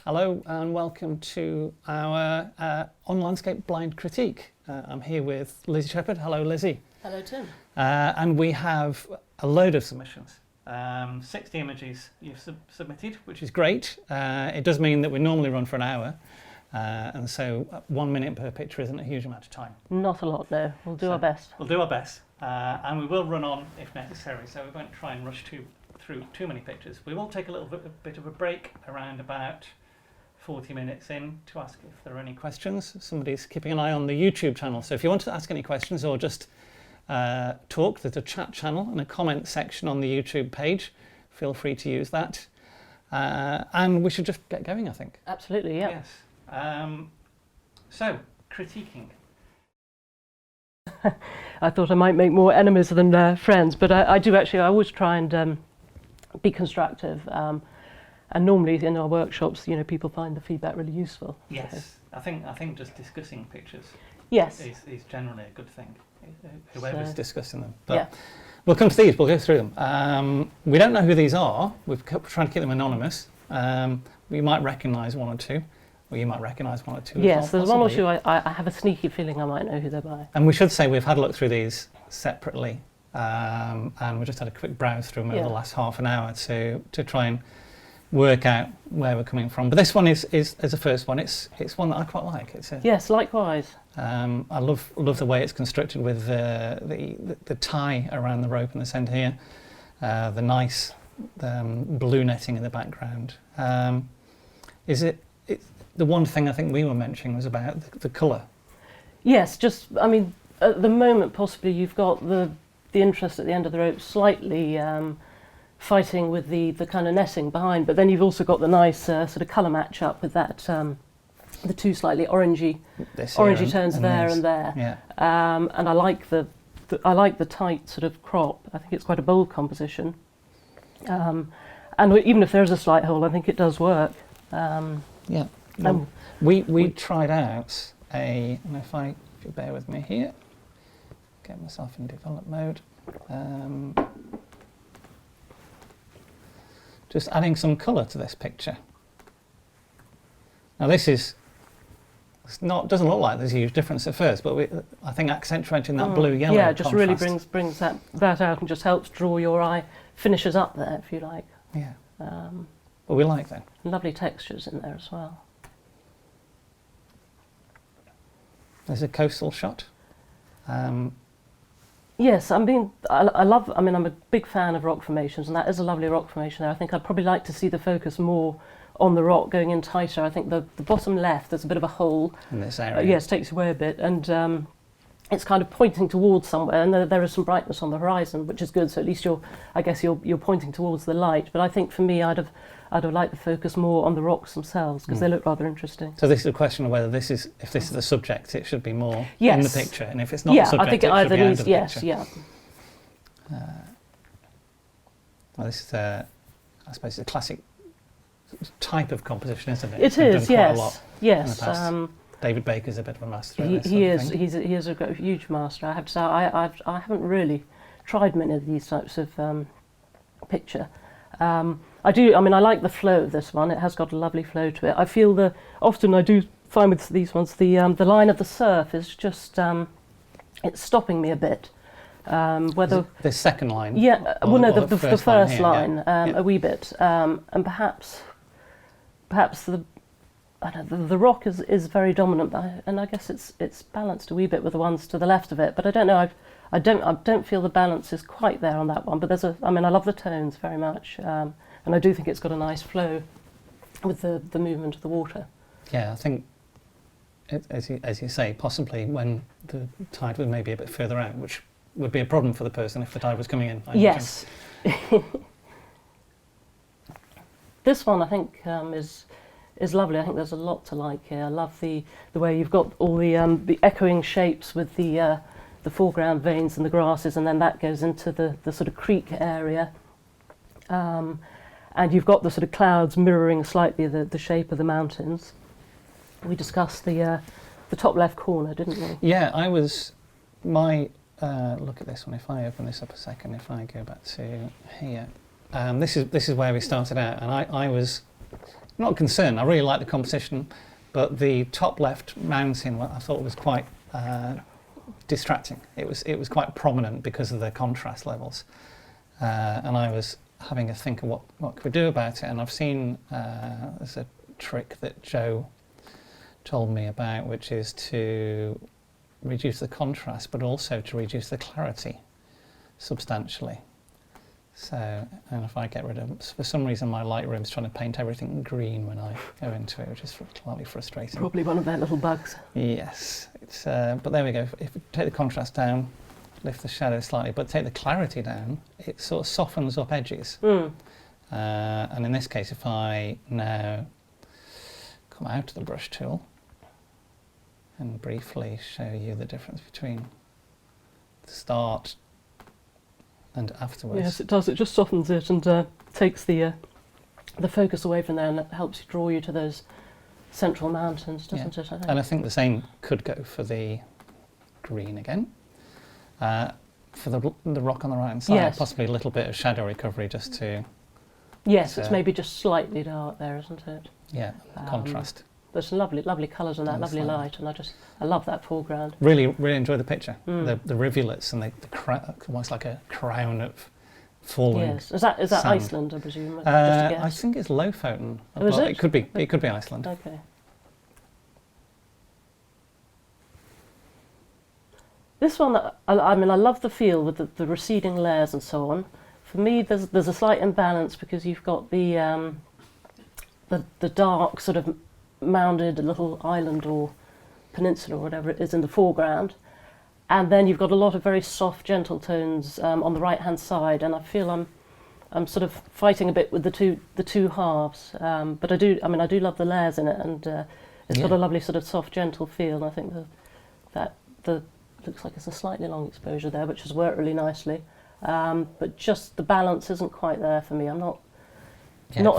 Hello and welcome to our on landscape blind critique. I'm here with Lizzie Shepherd. Hello, Lizzie. Hello, Tim. And we have a load of submissions. 60 images you've submitted, which is great. It does mean that we normally run for an hour, and so 1 minute per picture isn't a huge amount of time. Not a lot, no. We'll do our best. We'll do our best, and we will run on if necessary, so we won't try and rush through too many pictures. We will take a little bit of a break around about 40 minutes in to ask if there are any questions. Somebody's keeping an eye on the YouTube channel, so if you want to ask any questions or just talk, there's a chat channel and a comment section on the YouTube page. Feel free to use that. And we should just get going, I think. Absolutely, yeah. Yes. So, critiquing. I thought I might make more enemies than friends, but I always try and be constructive. And normally in our workshops, people find the feedback really useful. Yes, I think just discussing pictures yes. is generally a good thing, whoever's discussing them. But yeah. We'll come to these, we'll go through them. We don't know who these are, we've trying to keep them anonymous. We might recognise one or two, or you might recognise one or two. Yes, there's one or two I have a sneaky feeling I might know who they're by. And we should say we've had a look through these separately, and we just had a quick browse through them over the last half an hour to try and work out where we're coming from. But this one is the first one. It's one that I quite like. Yes, likewise. I love the way it's constructed with the tie around the rope in the centre here, the nice blue netting in the background. The one thing I think we were mentioning was about the colour. Yes, at the moment possibly you've got the interest at the end of the rope slightly fighting with the kind of netting behind, but then you've also got the nice sort of colour match up with that the two slightly orangey tones there and there. Yeah. And I like the tight sort of crop. I think it's quite a bold composition. And even if there is a slight hole, I think it does work. Yeah. We tried out and if you bear with me here, get myself in develop mode. Just adding some colour to this picture. Now doesn't look like there's a huge difference at first, but I think accentuating that blue-yellow yeah, it just contrast really brings that out and just helps draw your eye, finishes up there if you like. Yeah. But we like that. Lovely textures in there as well. There's a coastal shot. Yes, I'm a big fan of rock formations, and that is a lovely rock formation there. I think I'd probably like to see the focus more on the rock going in tighter. I think the bottom left, there's a bit of a hole. In this area. Yes, takes away a bit, and it's kind of pointing towards somewhere, and there is some brightness on the horizon, which is good, so at least you're pointing towards the light. But I think for me, I'd have liked the focus more on the rocks themselves, because they look rather interesting. So this is a question of whether if this is the subject, it should be more in the picture, and if it's not the subject, I think it either needs, the picture. Yeah. Well, this is I suppose a classic type of composition, isn't it? It is, yes. Quite a lot yes. In the past. David Baker's a bit of a master at this. He is. He is a huge master. I have to say, I haven't really tried many of these types of picture. I like the flow of this one. It has got a lovely flow to it. I feel often I do find with these ones the line of the surf is just it's stopping me a bit. Whether the second line. Yeah. The first line a wee bit, and perhaps the rock is very dominant, and I guess it's balanced a wee bit with the ones to the left of it. But I don't know. I don't feel the balance is quite there on that one. But I love the tones very much. And I do think it's got a nice flow with the movement of the water. Yeah, I think, as you say, possibly when the tide was maybe a bit further out, which would be a problem for the person if the tide was coming in. Yes. This one I think is lovely. I think there's a lot to like here. I love the way you've got all the echoing shapes with the foreground veins and the grasses, and then that goes into the sort of creek area. And you've got the sort of clouds mirroring slightly the shape of the mountains. We discussed the top left corner, didn't we? Yeah, look at this one. If I open this up a second, if I go back to here, this is where we started out, and I was not concerned. I really like the composition, but the top left mountain I thought was quite distracting. It was quite prominent because of the contrast levels, and I was having a think of what could we do about it. And I've seen there's a trick that Joe told me about, which is to reduce the contrast, but also to reduce the clarity substantially. So, and if I get rid of, for some reason my Lightroom's trying to paint everything green when I go into it, which is slightly frustrating. Probably one of their little bugs. Yes, it's, but there we go. If we take the contrast down, lift the shadow slightly, but take the clarity down, it sort of softens up edges. And in this case, if I now come out of the brush tool and briefly show you the difference between the start and afterwards. Yes, it does. It just softens it and takes the focus away from there, and it helps you draw you to those central mountains, doesn't it? I think. And I think the same could go for the green again. For the rock on the right hand side, possibly a little bit of shadow recovery just to... Yes, it's maybe just slightly dark there, isn't it? Yeah, contrast. There's some lovely colours in that, lovely light, and I love that foreground. Really enjoy the picture. The rivulets and the almost like a crown of falling. Yes, is that sand. Iceland, I presume? Just a guess. I think it's Lofoten. Oh, is it? It could be Iceland. Okay. This one, I mean, I love the feel with the receding layers and so on. For me, there's a slight imbalance because you've got the dark sort of mounded little island or peninsula or whatever it is in the foreground, and then you've got a lot of very soft, gentle tones on the right-hand side. And I feel I'm sort of fighting a bit with the two halves. But I do love the layers in it, and it's got a lovely sort of soft, gentle feel. And I think that looks like it's a slightly long exposure there, which has worked really nicely. But just the balance isn't quite there for me. I'm not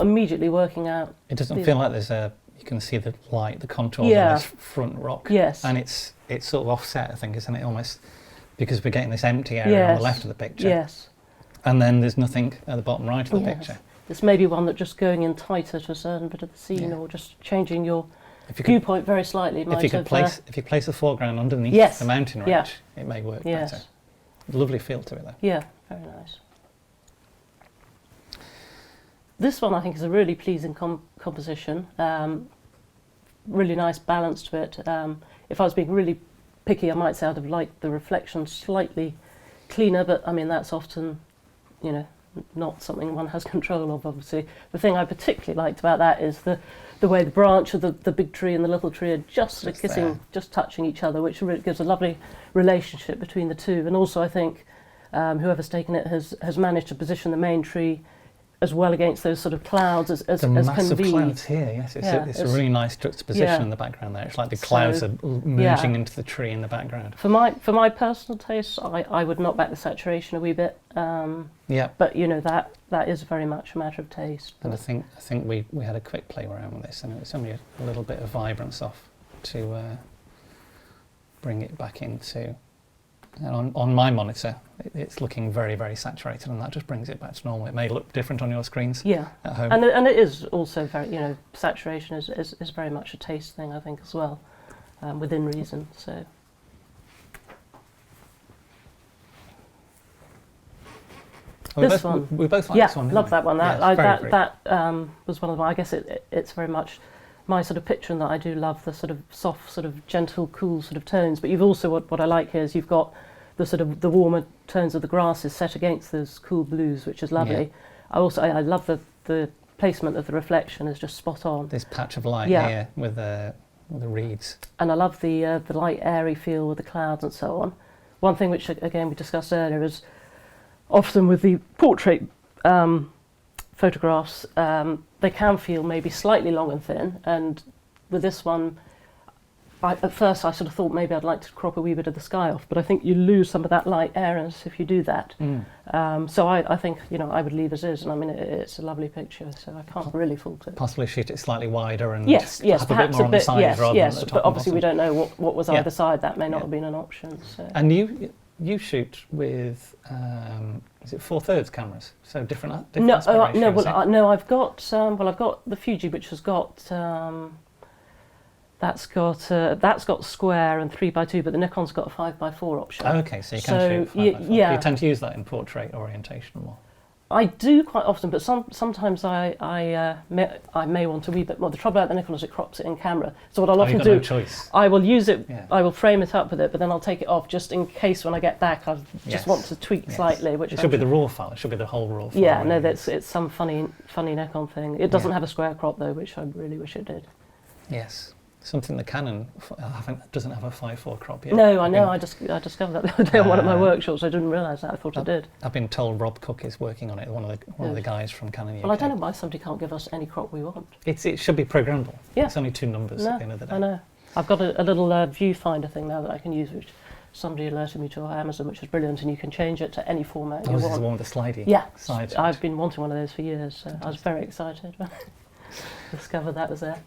immediately working out. It doesn't feel like there's you can see the light, the contours on this front rock. Yes. And it's sort of offset, I think, isn't it? Almost, because we're getting this empty area on the left of the picture. Yes. And then there's nothing at the bottom right of the picture. This may be one that just going in tighter to a certain bit of the scene, or just changing your viewpoint very slightly. If you place the foreground underneath the mountain range, it may work better. Lovely feel to it though. Yeah, very nice. This one I think is a really pleasing composition. Really nice balance to it. If I was being really picky, I might say I'd have liked the reflection slightly cleaner, but I mean that's often, not something one has control of, obviously. The thing I particularly liked about that is the way the branch of the big tree and the little tree are just sort of kissing, just touching each other, which really gives a lovely relationship between the two. And also I think whoever's taken it has managed to position the main tree as well against those sort of clouds as the can be. massive clouds here, yes. It's a really nice juxtaposition in the background there. It's like the clouds are merging into the tree in the background. For my personal taste, I would knock back the saturation a wee bit. But that is very much a matter of taste. And I think we had a quick play around with this, and it was only a little bit of vibrance off to bring it back into. And on my monitor, it's looking very, very saturated, and that just brings it back to normal. It may look different on your screens at home. And it is also very, saturation is very much a taste thing, I think, as well, within reason. So. We both like this one. Yeah, love that one. That was one of them. I guess it's very much my sort of picture in that I do love the sort of soft, sort of gentle, cool sort of tones. But you've also what I like here is you've got the sort of the warmer tones of the grasses set against those cool blues, which is lovely. I love the placement of the reflection is just spot on. This patch of light here with the reeds. And I love the light airy feel with the clouds and so on. One thing which again we discussed earlier is often with the portrait photographs, they can feel maybe slightly long and thin, and with this one, at first I sort of thought maybe I'd like to crop a wee bit of the sky off, but I think you lose some of that light airiness if you do that. So I think I would leave as is, and I mean it's a lovely picture, so I can't really fault it. Possibly shoot it slightly wider and yes, perhaps a bit more on the sides rather than the top but obviously and we don't know what was either side. That may not have been an option. So. And you shoot with is it 4/3 cameras? So different No, aspect ratio, is it? no. I've got I've got the Fuji, which has got that's got square and 3x2, but the Nikon's got a 5x4 option. Oh, okay, so you can shoot 5x4. Yeah. Do you tend to use that in portrait orientation more? I do quite often, but sometimes I may want a wee bit more. The trouble about the Nikon is it crops it in camera. So what I'll often you've got do, no choice. I will use it. Yeah. I will frame it up with it, but then I'll take it off just in case when I get back I just want to tweak slightly. Which it should be the raw file. It should be the whole raw file. Yeah, no, it's some funny Nikon thing. It doesn't have a square crop though, which I really wish it did. Yes. Something the Canon doesn't have a 5:4 crop yet. No, I know. I discovered that the other day on one of my workshops. I didn't realise that. I thought I did. I've been told Rob Cook is working on it. One of the guys from Canon UK. Well, I don't know why somebody can't give us any crop we want. It should be programmable. Yeah. It's only 2 numbers at the end of the day. I know. I've got a little viewfinder thing now that I can use, which somebody alerted me to on Amazon, which is brilliant, and you can change it to any format you This is want. the one with the slidey. Yeah, side. I've been wanting one of those for years, so I was very excited when I discovered that was there.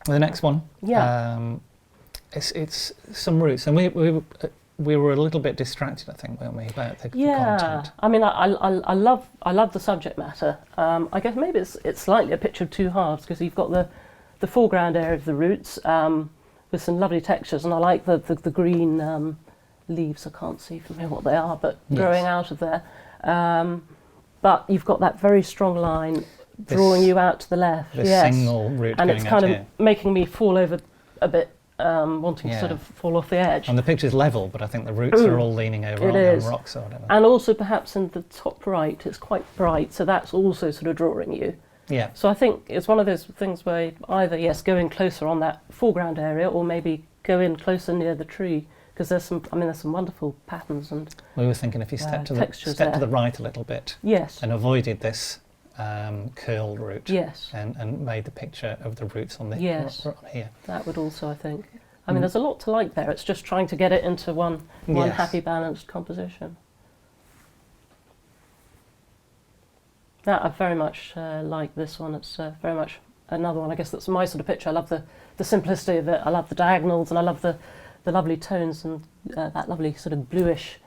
The next one, it's some roots, and we were a little bit distracted, I think, weren't we, about the content? I mean, I love the subject matter. I guess maybe it's slightly a picture of two halves because you've got the foreground area of the roots with some lovely textures, and I like the green leaves. I can't see from here what they are, but growing out of there. But you've got that very strong line drawing you out to the left. The single root and going it's kind out of here. making me fall over a bit, wanting to sort of fall off the edge. And the picture's level, but I think the roots are all leaning over on rocks or whatever. And also perhaps in the top right, it's quite bright, so that's also sort of drawing you. Yeah. So I think it's one of those things where either, go in closer on that foreground area or maybe go in closer near the tree, because there's some wonderful patterns and we were thinking if you step to the right a little bit and avoided this curled root and made the picture of the roots on the on here. That would also, I think. I mean, there's a lot to like there. It's just trying to get it into one happy, balanced composition. Now, I very much like this one. It's very much another one. I guess that's my sort of picture. I love the simplicity of it. I love the diagonals, and I love the lovely tones and that lovely sort of bluish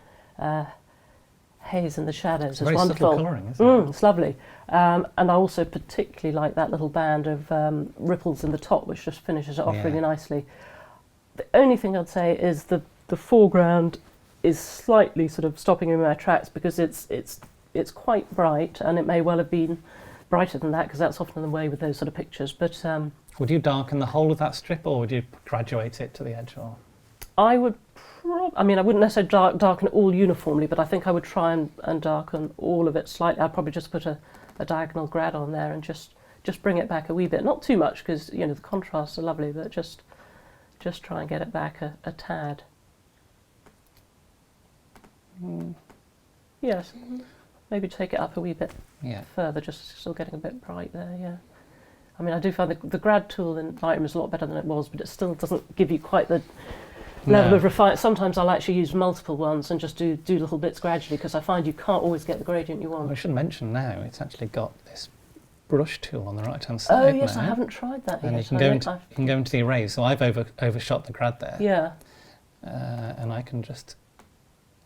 haze in the shadows. It's wonderful. Very subtle colouring, isn't it? It's lovely. And I also particularly like that little band of ripples in the top, which just finishes it off really nicely. The only thing I'd say is the foreground is slightly sort of stopping me in my tracks because it's quite bright, and it may well have been brighter than that because that's often the way with those sort of pictures. But would you darken the whole of that strip, or would you graduate it to the edge? Or I would. I mean, I wouldn't necessarily darken it all uniformly, but I think I would try and darken all of it slightly. I'd probably just put a diagonal grad on there and just bring it back a wee bit. Not too much, because the contrasts are lovely, but just try and get it back a tad. Yes, maybe take it up a wee bit further, just still getting a bit bright there, I mean, I do find the grad tool in Lightroom is a lot better than it was, but it still doesn't give you quite the level of refinement. Sometimes I'll actually use multiple ones and just do little bits gradually, because I find you can't always get the gradient you want. Well, I should mention now, it's actually got this brush tool on the right hand side. Oh yes, I haven't tried that yet. And you can go into the erase. So I've overshot the grad there. Yeah. And I can just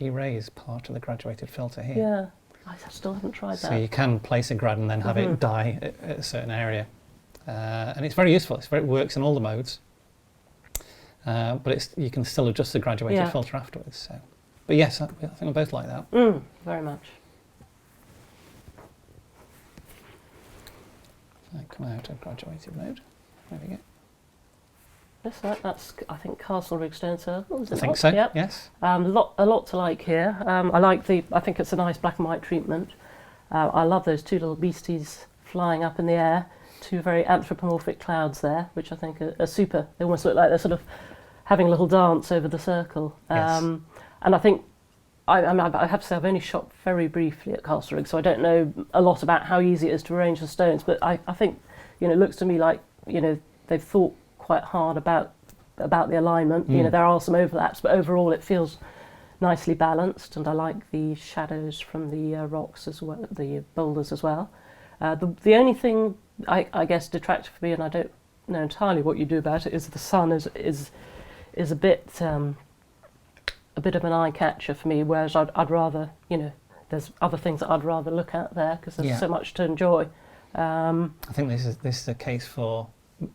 erase part of the graduated filter here. Yeah, I still haven't tried that. So you can place a grad and then have it die at a certain area. And it's very useful. It works in all the modes. But you can still adjust the graduated filter afterwards. So, but yes, I think we both like that. Very much. I come out of graduated mode. There we go. That's I think Castle Rig Stone Circles. I think so. Yep. Yes. A lot to like here. I like I think it's a nice black and white treatment. I love those two little beasties flying up in the air. Two very anthropomorphic clouds there, which I think are super. They almost look like they're sort of having a little dance over the circle. Yes. And I think, I have to say, I've only shot very briefly at Castle Rig, so I don't know a lot about how easy it is to arrange the stones, but I think, it looks to me like, they've thought quite hard about the alignment. There are some overlaps, but overall it feels nicely balanced, and I like the shadows from the rocks as well, the boulders as well. The only thing I guess detractor for me, and I don't know entirely what you do about it, is the sun is a bit a bit of an eye catcher for me, whereas I'd rather, there's other things that I'd rather look at there because there's so much to enjoy. I think this is a case for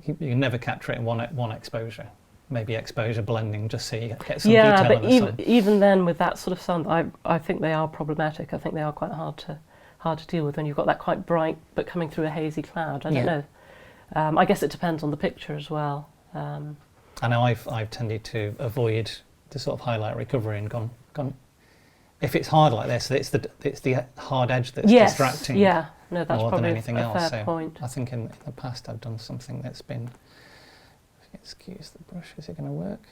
you can never capture it in one exposure. Maybe exposure blending, just so you get some detail but in the sun. even then, with that sort of sun, I think they are problematic. I think they are quite hard to deal with when you've got that quite bright but coming through a hazy cloud. I don't know. I guess it depends on the picture as well. I know I've tended to avoid the sort of highlight recovery and gone. If it's hard like this, it's the hard edge that's distracting. Yeah, no, that's more probably than anything else. Fair point. I think in the past I've done something that's been. Excuse the brush. Is it going to work?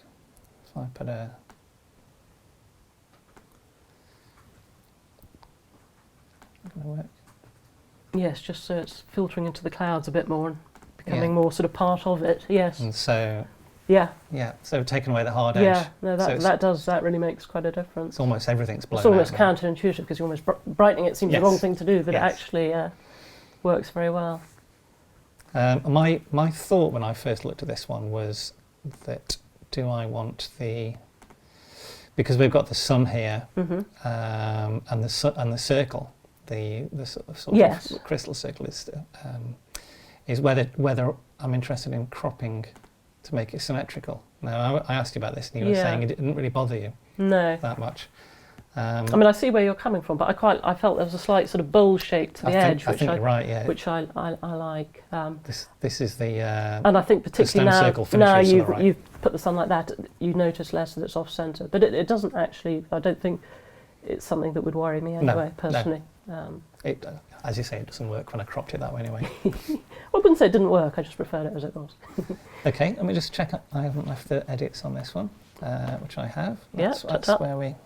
If I put a. Not going to work. Yes, just so it's filtering into the clouds a bit more and becoming more sort of part of it. Yes. And so. Yeah. So taking away the hard edge. Yeah, no, that really makes quite a difference. It's almost everything's blown out. It's almost out counterintuitive because you're almost brightening it seems the wrong thing to do, but it actually works very well. My thought when I first looked at this one was that do I want because we've got the sun here and the circle, the sort of crystal circle is whether I'm interested in cropping to make it symmetrical. Now I asked you about this and you were saying it didn't really bother you that much. I mean, I see where you're coming from, but I felt there was a slight sort of bowl shape to the edge, which you're right, yeah. Which I like. This is the and I think particularly now you've put the sun like that, you notice less that it's off centre. But it doesn't actually. I don't think it's something that would worry me anyway, personally. No. It, as you say, it doesn't work when I cropped it that way anyway. I wouldn't say it didn't work. I just preferred it as it was. Okay, let me just check. I haven't left the edits on this one, which I have. That's where we.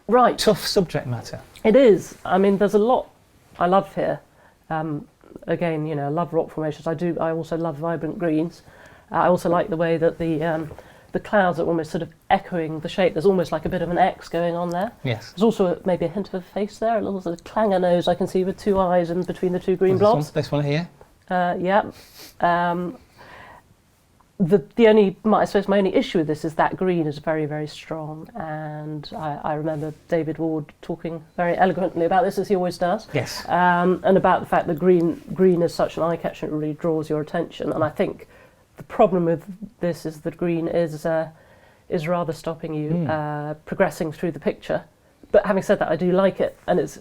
Right. Tough subject matter. It is. I mean, there's a lot I love here. Again, I love rock formations. I also love vibrant greens. I also like the way that the clouds are almost sort of echoing the shape. There's almost like a bit of an X going on there. Yes. There's also maybe a hint of a face there, a little sort of clanger nose I can see with two eyes in between the two green blobs. This one here? Yeah. The only, I suppose my only issue with this is that green is very, very strong, and I remember David Ward talking very eloquently about this, as he always does. Yes. And about the fact that green is such an eye catcher, it really draws your attention. And I think the problem with this is that green is rather stopping you progressing through the picture. But having said that, I do like it, and it's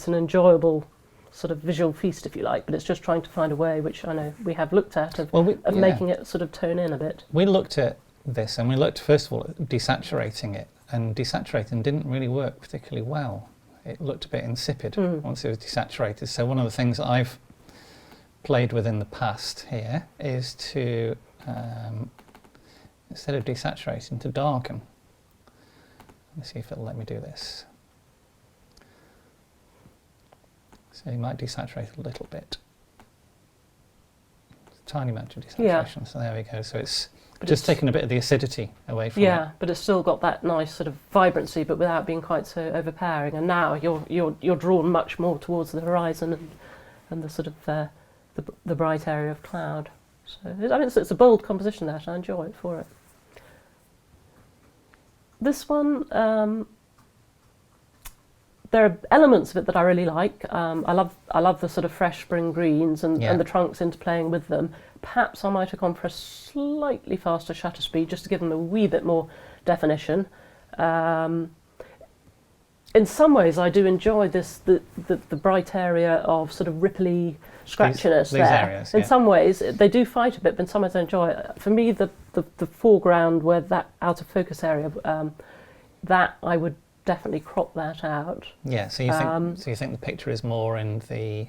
an enjoyable sort of visual feast, if you like, but it's just trying to find a way, which I know we have looked at, of making it sort of tone in a bit. We looked at this, and we looked first of all at desaturating it, and desaturating didn't really work particularly well. It looked a bit insipid once it was desaturated. So one of the things that I've played with in the past here is to, instead of desaturating, to darken. Let me see if it'll let me do this. So you might desaturate a little bit. A tiny amount of desaturation, so there we go. So it's just taking a bit of the acidity away from it. Yeah, but it's still got that nice sort of vibrancy, but without being quite so overpowering. And now you're drawn much more towards the horizon and the sort of the bright area of cloud. So I mean, it's a bold composition that I enjoy it for it. This one. There are elements of it that I really like. I love the sort of fresh spring greens and the trunks interplaying with them. Perhaps I might have gone for a slightly faster shutter speed just to give them a wee bit more definition. In some ways, I do enjoy the bright area of sort of ripply scratchiness these there. Areas, in some ways, they do fight a bit, but in some ways I enjoy it. For me, the foreground, where that out of focus area, that I would definitely crop that out. Yeah, so you think the picture is more in the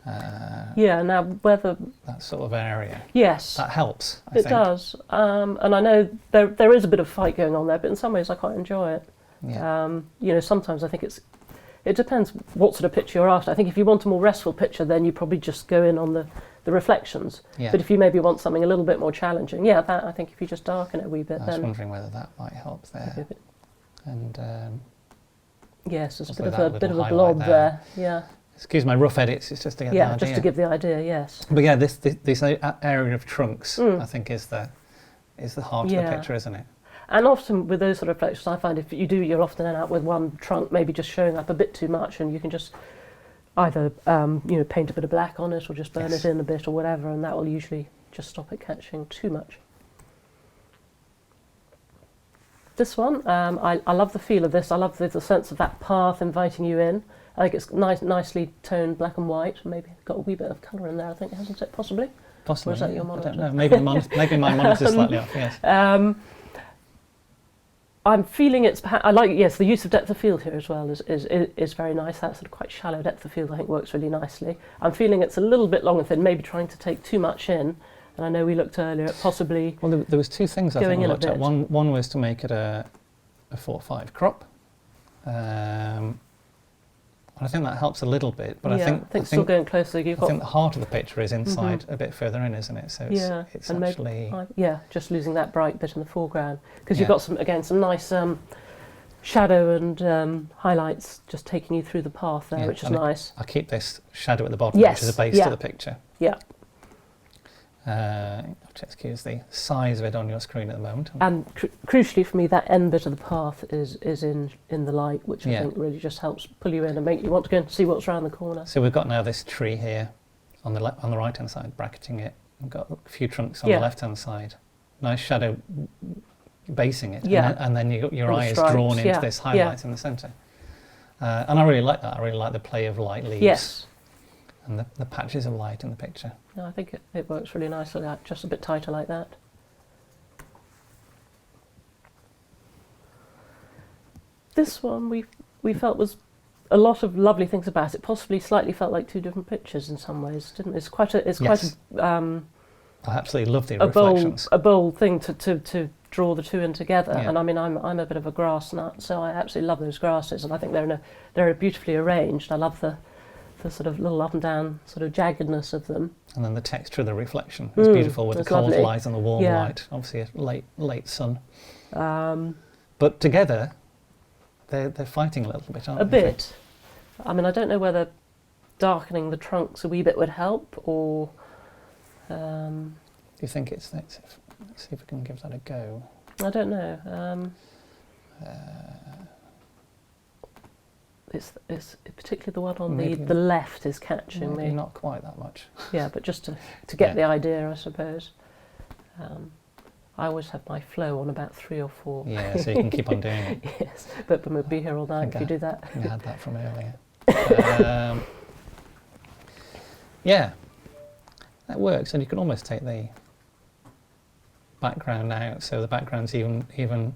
now whether that sort of area. Yes, that helps. I think it does, and I know there is a bit of fight going on there, but in some ways I quite enjoy it. Yeah. Sometimes I think it depends what sort of picture you're after. I think if you want a more restful picture, then you probably just go in on the reflections. Yeah. But if you maybe want something a little bit more challenging, that I think if you just darken it a wee bit, I was wondering whether that might help there. And yes, there's a bit of a blob there. Yeah. Excuse my rough edits. It's just to get the idea. Just to give the idea. Yes. But this area of trunks, I think, is the is the heart of the picture, isn't it? And often with those sort of reflections, I find if you do, you'll often end up with one trunk maybe just showing up a bit too much, and you can just either paint a bit of black on it or just burn it in a bit or whatever, and that will usually just stop it catching too much. This one, I love the feel of this. I love the sense of that path inviting you in. I think it's nicely toned black and white. Maybe got a wee bit of colour in there, I think, hasn't it, possibly? Possibly. Or is that your monitor? I don't know. Maybe my monitor's slightly off, yes. I'm feeling I like, the use of depth of field here as well is very nice. That sort of quite shallow depth of field I think works really nicely. I'm feeling it's a little bit long and thin, maybe trying to take too much in. And I know we looked earlier at possibly... Well, there was two things I think we looked at. One was to make it a 4:5 crop. I think that helps a little bit, but I think still going closer. I think the heart of the picture is inside a bit further in, isn't it? So it's and actually just losing that bright bit in the foreground because you've got some nice shadow and highlights just taking you through the path there, which is nice. I keep this shadow at the bottom, which is a base to the picture. Yeah. Excuse the size of it on your screen at the moment. And crucially for me, that end bit of the path is in the light, which I think really just helps pull you in and make you want to go and see what's around the corner. So we've got now this tree here on the right hand side, bracketing it. We've got a few trunks on the left hand side. Nice shadow basing it, and then your eye is drawn into this highlight in the centre. And I really like that. I really like the play of light leaves and the patches of light in the picture. No, I think it works really nicely, just a bit tighter like that. This one we felt was a lot of lovely things about it. Possibly slightly felt like two different pictures in some ways, didn't it? It's quite I absolutely love the reflections. A bold thing to draw the two in together. And I mean, I'm a bit of a grass nut, so I absolutely love those grasses, and I think they're beautifully arranged. I love the sort of little up and down sort of jaggedness of them. And then the texture of the reflection is beautiful with the cold light and the warm light. Obviously a late sun. But together, they're fighting a little bit, aren't they? A bit. I mean, I don't know whether darkening the trunks a wee bit would help, or... Do you think let's see if we can give that a go. I don't know. It's particularly the one on the left is catching me. Not quite that much. Yeah, but just to get the idea, I suppose. I always have my flow on about 3 or 4. Yeah, so you can keep on doing it. Yes, but we'll be here all night if you do that. I had that from earlier. Yeah, that works, and you can almost take the background out, so the background's even.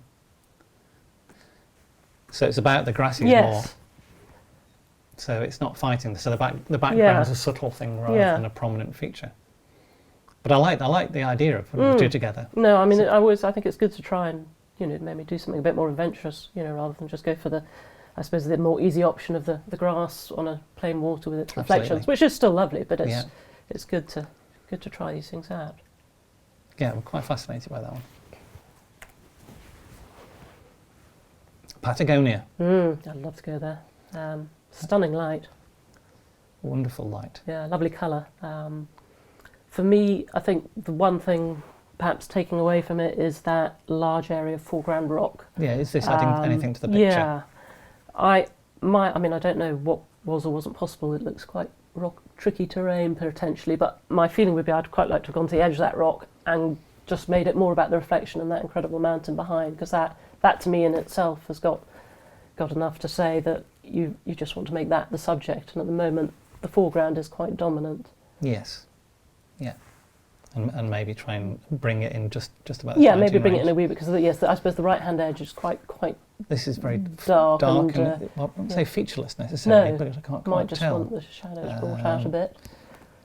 So it's about the grasses more. So it's not fighting. So the background's a subtle thing rather than a prominent feature. But I like the idea of putting the two together. No, I mean, I think it's good to try and maybe do something a bit more adventurous, rather than just go for the more easy option of the grass on a plain water with its reflections, which is still lovely. But it's good to try these things out. Yeah, I'm quite fascinated by that one. Patagonia. I'd love to go there. Stunning light. Wonderful light. Yeah, lovely colour. For me, I think the one thing perhaps taking away from it is that large area of foreground rock. Yeah, is this adding anything to the picture? Yeah. I don't know what was or wasn't possible. It looks quite tricky terrain potentially, but my feeling would be I'd quite like to have gone to the edge of that rock and just made it more about the reflection and that incredible mountain behind, because that to me in itself has got enough to say that you just want to make that the subject, and at the moment the foreground is quite dominant. Yes. Yeah. And maybe try and bring it in just about the maybe bring it in a wee bit, because I suppose the right hand edge is quite this is very dark and I wouldn't say featureless necessarily, but I can't quite just tell. Want the shadows brought out a bit.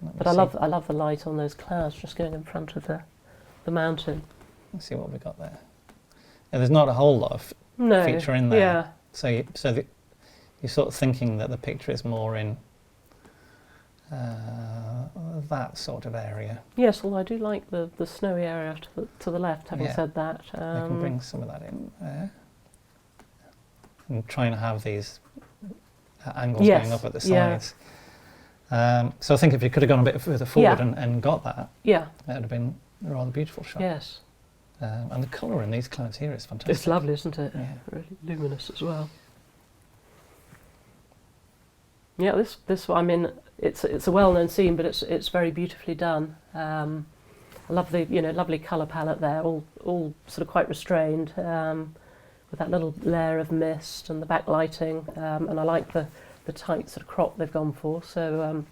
But I love the light on those clouds just going in front of the mountain. Let's see what we got there. Yeah, there's not a whole lot of feature in there. Yeah. So you're sort of thinking that the picture is more in that sort of area. Yes, although I do like the snowy area to the left, having said that. I can bring some of that in there. And trying to have these angles going up at the sides. So I think if you could have gone a bit further forward and got that, that would have been a rather beautiful shot. Yes. And the colour in these clouds here is fantastic. It's lovely, isn't it? Yeah. Really luminous as well. Yeah, this I mean, it's a well-known scene, but it's very beautifully done. I love the lovely colour palette there, all sort of quite restrained, with that little layer of mist and the backlighting, and I like the tight sort of crop they've gone for. So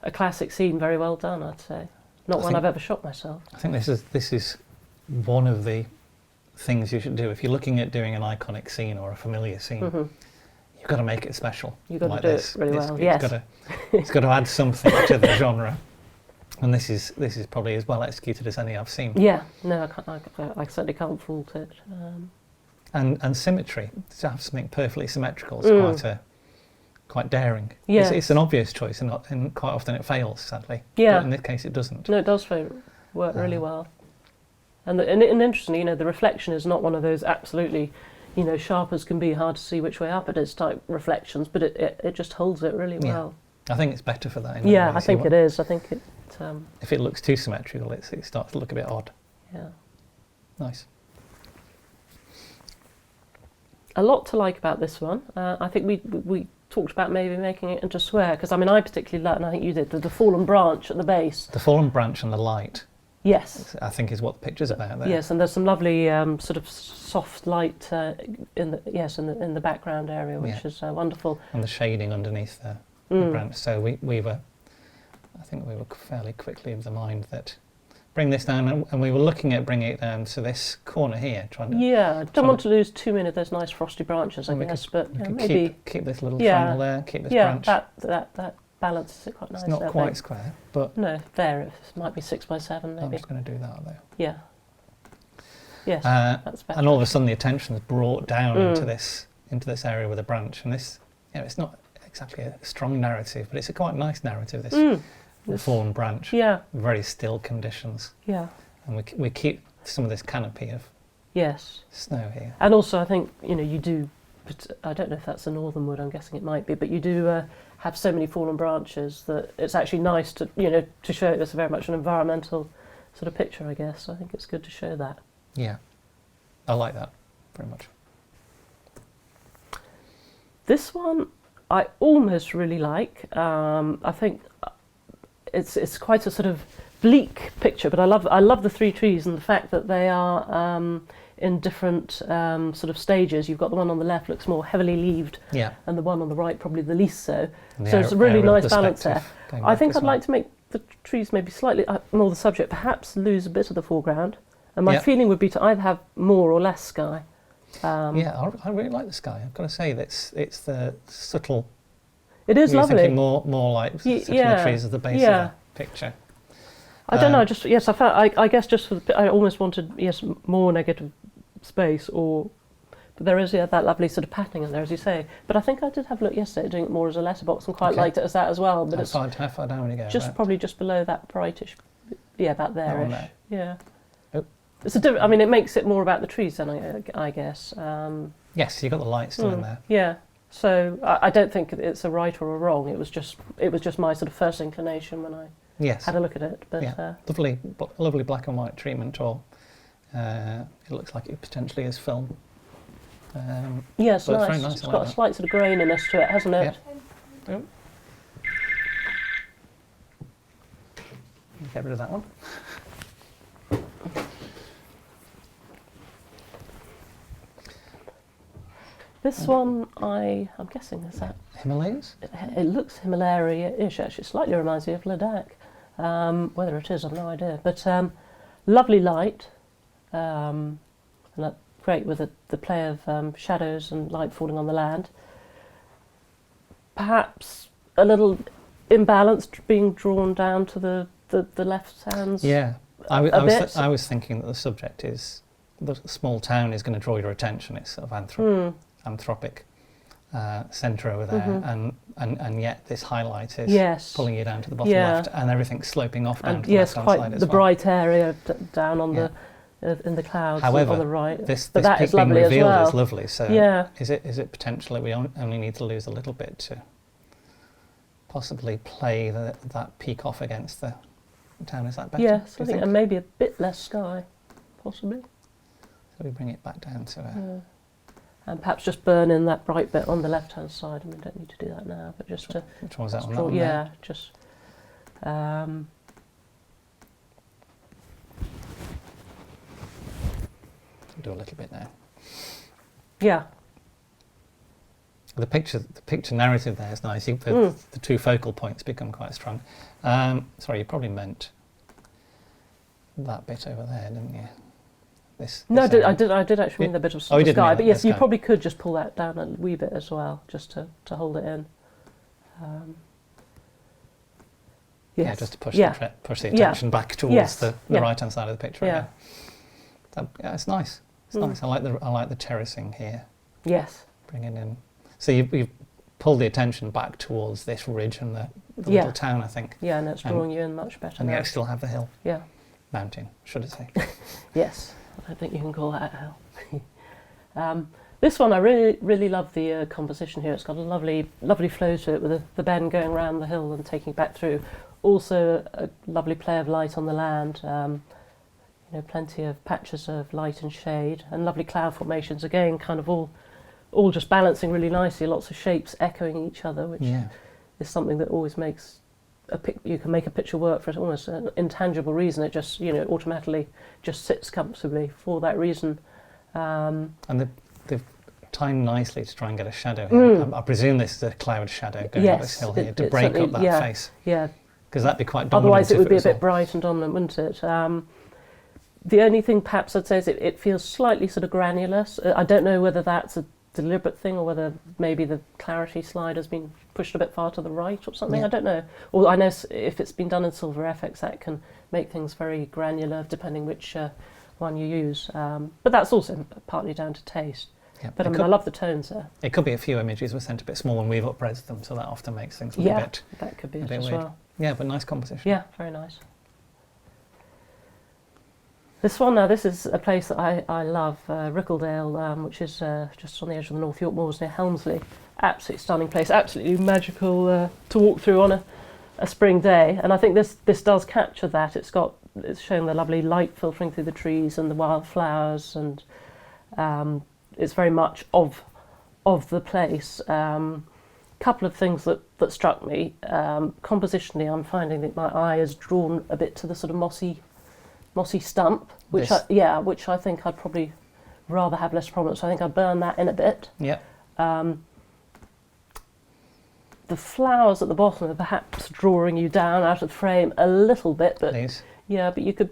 a classic scene, very well done, I'd say. Not one I've ever shot myself. I think this is one of the things you should do if you're looking at doing an iconic scene or a familiar scene. Mm-hmm. You've got to make it special. You've got like to do this. it really well. It's got to add something to the genre, and this is probably as well executed as any I've seen. Yeah, no, I certainly can't fault it. And symmetry, to have something perfectly symmetrical is quite daring. Yeah. It's an obvious choice, and quite often it fails, sadly. Yeah. But in this case, it doesn't. No, it does work really well. And interestingly, the reflection is not one of those absolutely, sharp as can be, hard to see which way up it is type reflections, but it just holds it really well. I think it's better for that. I think it is. I think it. If it looks too symmetrical, it starts to look a bit odd. Yeah. Nice. A lot to like about this one. I think we talked about maybe making it into square, because I particularly like, and I think you did, the fallen branch at the base. The fallen branch and the light. Yes. I think is what the picture's about there. Yes, and there's some lovely sort of soft light in the background area, which is wonderful. And the shading underneath the branch. So I think we were fairly quickly of the mind that bring this down, and we were looking at bringing it down to this corner here. I don't want to lose too many of those nice frosty branches, I guess, but maybe keep this little triangle there, keep this branch. that balances it quite nicely. It's not quite square, but no, there it might be 6 by 7 maybe. I'm just going to do that there. Yeah. Yes, that's better. And all of a sudden the attention is brought down into this area with a branch, and this, it's not exactly a strong narrative, but it's a quite nice narrative. This fallen branch. Yeah. Very still conditions. Yeah. And we keep some of this canopy of snow here. And also, I think you do. I don't know if that's a northern wood. I'm guessing it might be, but you do have so many fallen branches that it's actually nice to to show this very much an environmental sort of picture. I guess I think it's good to show that. Yeah, I like that very much. This one I almost really like. I think it's quite a sort of bleak picture, but I love the three trees and the fact that they are in different sort of stages. You've got the one on the left looks more heavily leaved, and the one on the right probably the least so. So it's a really nice balance there. I think I'd like to make the trees maybe slightly more the subject, perhaps lose a bit of the foreground. And my feeling would be to either have more or less sky. I really like the sky. I've got to say that it's the subtle. It is lovely. Thinking more like sitting the trees at the base of the picture. I don't know. I felt. I guess just for I almost wanted more negative space, but there is that lovely sort of patterning in there, as you say. But I think I did have a look yesterday at doing it more as a letterbox and quite liked it as that as well. But how far down would you go? Probably just below that brightish. Yeah, about there-ish. There. Yeah. Oh. It's it makes it more about the trees then, I guess. Yes, you've got the light still in there. Yeah. So I don't think it's a right or a wrong. It was just my sort of first inclination when I had a look at it. But lovely black and white treatment, or it looks like it potentially is film. Yes, nice. Very nice. It's got a slight sort of graininess to it, hasn't it? Yeah. Oh. Get rid of that one. This one, I'm guessing, is that Himalayas? It looks Himalaya-ish, actually. It slightly reminds me of Ladakh. Whether it is, I've no idea. But lovely light, and that's great with the play of shadows and light falling on the land. Perhaps a little imbalanced, being drawn down to the left hands. Yeah, I was thinking that the subject is the small town is going to draw your attention. It's sort of anthropic centre over there, and yet this highlight is pulling you down to the bottom left, and everything's sloping off down to the left-hand side as well. Bright area down on in the clouds. However, on the right. This that peak is lovely being revealed as well. is lovely. So is it potentially we only need to lose a little bit to possibly play that peak off against the town? Is that better? Yes, I think, and maybe a bit less sky. possibly. So we bring it back down to a... And perhaps just burn in that bright bit on the left-hand side. I mean, don't need to do that now, but just to... Which one was that one? draw, That one yeah, there? just... Do a little bit now. yeah. The picture narrative there is nice. The two focal points become quite strong. Sorry, you probably meant that bit over there, didn't you? No, I did actually mean the bit of you did sky, mean but the yes, you sky. probably could just pull that down a wee bit as well, just to hold it in. Yes. Yeah, just to push push the Yeah. attention back towards Yes. the Yeah. right-hand side of the picture. Yeah. Yeah, it's nice. It's nice. I like the terracing here. Yes. Bringing in. So you've pulled the attention back towards this ridge and the little town, I think. Yeah, and it's drawing you in much better And now. you still have the hill. Yeah. Mountain, should I say? Yes. I don't think you can call that a hill. This one, I really love the composition here. It's got a lovely flow to it, with the bend going around the hill and taking it back through. Also, a lovely play of light on the land. You know, plenty of patches of light and shade, and lovely cloud formations. Again, kind of all just balancing really nicely. Lots of shapes echoing each other, which is something that always makes you can make a picture work for almost an intangible reason. It just, you know, automatically just sits comfortably for that reason. And they've timed nicely to try and get a shadow here. I presume this is a cloud shadow going up this hill here to break up that face. Yeah. Because that'd be quite dominant. Otherwise, it would be a bit all... bright and dominant, wouldn't it? The only thing perhaps I'd say is it feels slightly sort of granular. I don't know whether that's a deliberate thing or whether maybe the clarity slide has been pushed a bit far to the right or something. Yeah. I don't know. Or I know if it's been done in Silver FX, that can make things very granular depending which one you use. But that's also partly down to taste. Yeah. But I love the tones there. It could be a few images were sent a bit small and we've upresed them, so that often makes things look a bit... that could be a it bit as weird. well. Yeah, but nice composition. Yeah, very nice. This one now, this is a place that I love, Rickledale, which is just on the edge of the North York Moors near Helmsley. Absolutely stunning place, absolutely magical to walk through on a spring day. And I think this does capture that. It's showing the lovely light filtering through the trees and the wildflowers, and it's very much of the place. Couple of things that struck me. Compositionally, I'm finding that my eye is drawn a bit to the sort of mossy stump, which I think I'd probably rather have less problems. So I think I'd burn that in a bit. Yeah. The flowers at the bottom are perhaps drawing you down out of the frame a little bit, but These. Yeah, but you could.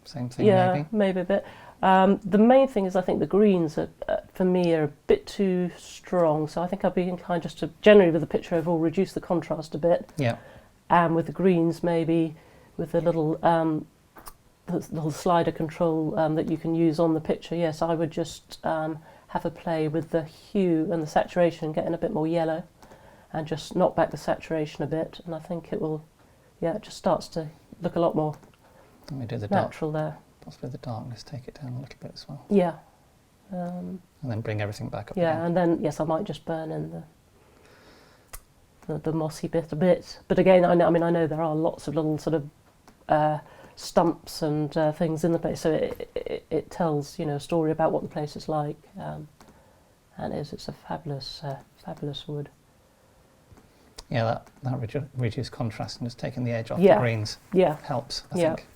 Same thing, maybe a bit. The main thing is I think the greens are, for me, are a bit too strong. So I think I'd be inclined just to generally with the picture overall reduce the contrast a bit. Yeah. And with the greens, maybe with the little slider control that you can use on the picture. Yes, I would just have a play with the hue and the saturation, getting a bit more yellow, and just knock back the saturation a bit. And I think it will, it just starts to look a lot more Let me do the natural there. Possibly the darkness, take it down a little bit as well. Yeah. And then bring everything back up Yeah, again. and then, yes, I might just burn in the mossy bit a bit. But again, I know there are lots of little sort of stumps and things in the place, so it tells, a story about what the place is like. And it's a fabulous wood. Yeah, that reduced contrast and just taking the edge off Yeah. the greens Yeah. helps, I Yeah. think.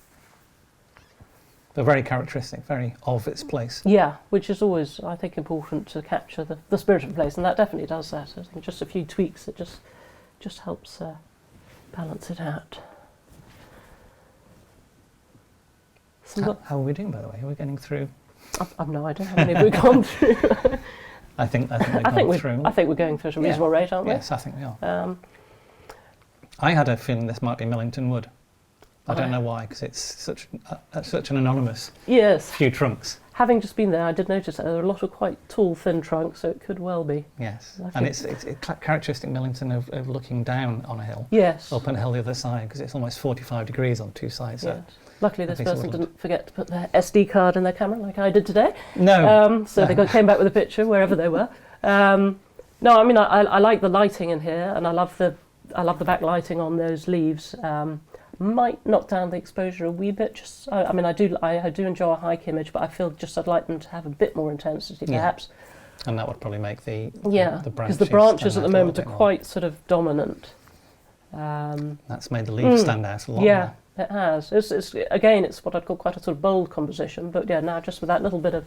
But very characteristic, very of its place. Yeah, which is always, I think, important to capture the spirit of the place, and that definitely does that. I think just a few tweaks, it just helps balance it out. How are we doing, by the way? Are we getting through? I've no idea how many we've gone through. I think we're through. I think we're going through at a reasonable rate, aren't we? Yes, I think we are. I had a feeling this might be Millington Wood. I don't know why, because it's such an anonymous few trunks. Having just been there, I did notice that there are a lot of quite tall, thin trunks, so it could well be. Yes, and it's characteristic Millington of looking down on a hill. Yes. Up on a hill the other side, because it's almost 45 degrees on two sides. Yes. So Luckily, this person didn't forget to put their SD card in their camera like I did today. No. They came back with a picture wherever they were. No, I mean I like the lighting in here, and I love the backlighting on those leaves. might knock down the exposure a wee bit. Just, I mean, I do enjoy a hike image, but I feel just I'd like them to have a bit more intensity, perhaps. And that would probably make the because branches the branches at the stand out a moment are little bit more. quite sort of dominant. That's made the leaves stand out a lot Yeah, more. it has. It's what I'd call quite a sort of bold composition, but yeah, now just with that little bit of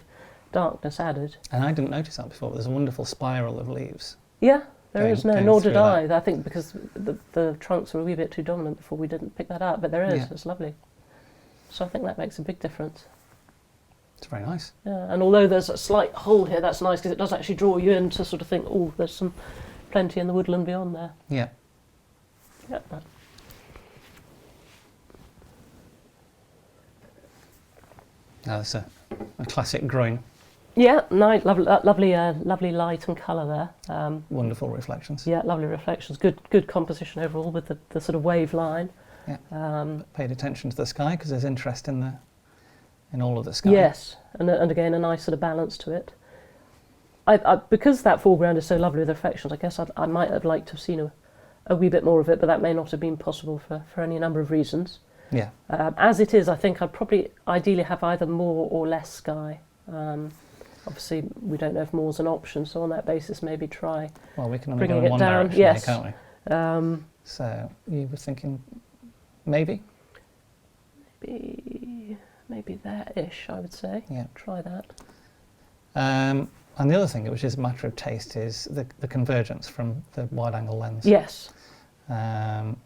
darkness added. And I didn't notice that before, but there's a wonderful spiral of leaves. Yeah, there is. No, nor did through I. that. I think because the trunks were a wee bit too dominant before, we didn't pick that up, but there is. Yeah. It's lovely. So I think that makes a big difference. It's very nice. Yeah, and although there's a slight hole here, that's nice because it does actually draw you in to sort of think, oh, there's plenty in the woodland beyond there. Yeah. Yeah. Now there's a classic groin. Yeah, nice, lovely light and colour there. Wonderful reflections. Yeah, lovely reflections. Good composition overall with the sort of wave line. Yeah. Paid attention to the sky because there's interest in all of the sky. Yes, and again a nice sort of balance to it. I because that foreground is so lovely with reflections, I guess I might have liked to have seen a wee bit more of it, but that may not have been possible for any number of reasons. Yeah. As it is, I think I'd probably ideally have either more or less sky. Obviously, we don't know if more's an option, so on that basis, maybe try. Well, we can only go bringing in it one down. direction, Yes. here, can't we? So you were thinking maybe? Maybe there-ish, I would say. Yeah. Try that. And the other thing, which is a matter of taste, is the convergence from the wide-angle lens. Yes. And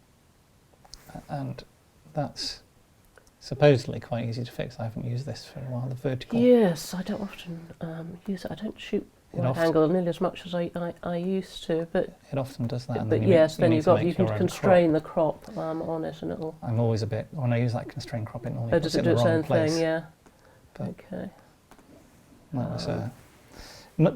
that's supposedly quite easy to fix. I haven't used this for a while, the vertical. Yes, I don't often use it. I don't shoot wide angle nearly as much as I used to, but it often does that. And but then yes, then you need can your own constrain the crop on it, and it'll. I'm always a bit when I use that constrained crop, it normally Oh, puts does it it in do the its wrong own place. thing? Yeah. But Okay. that was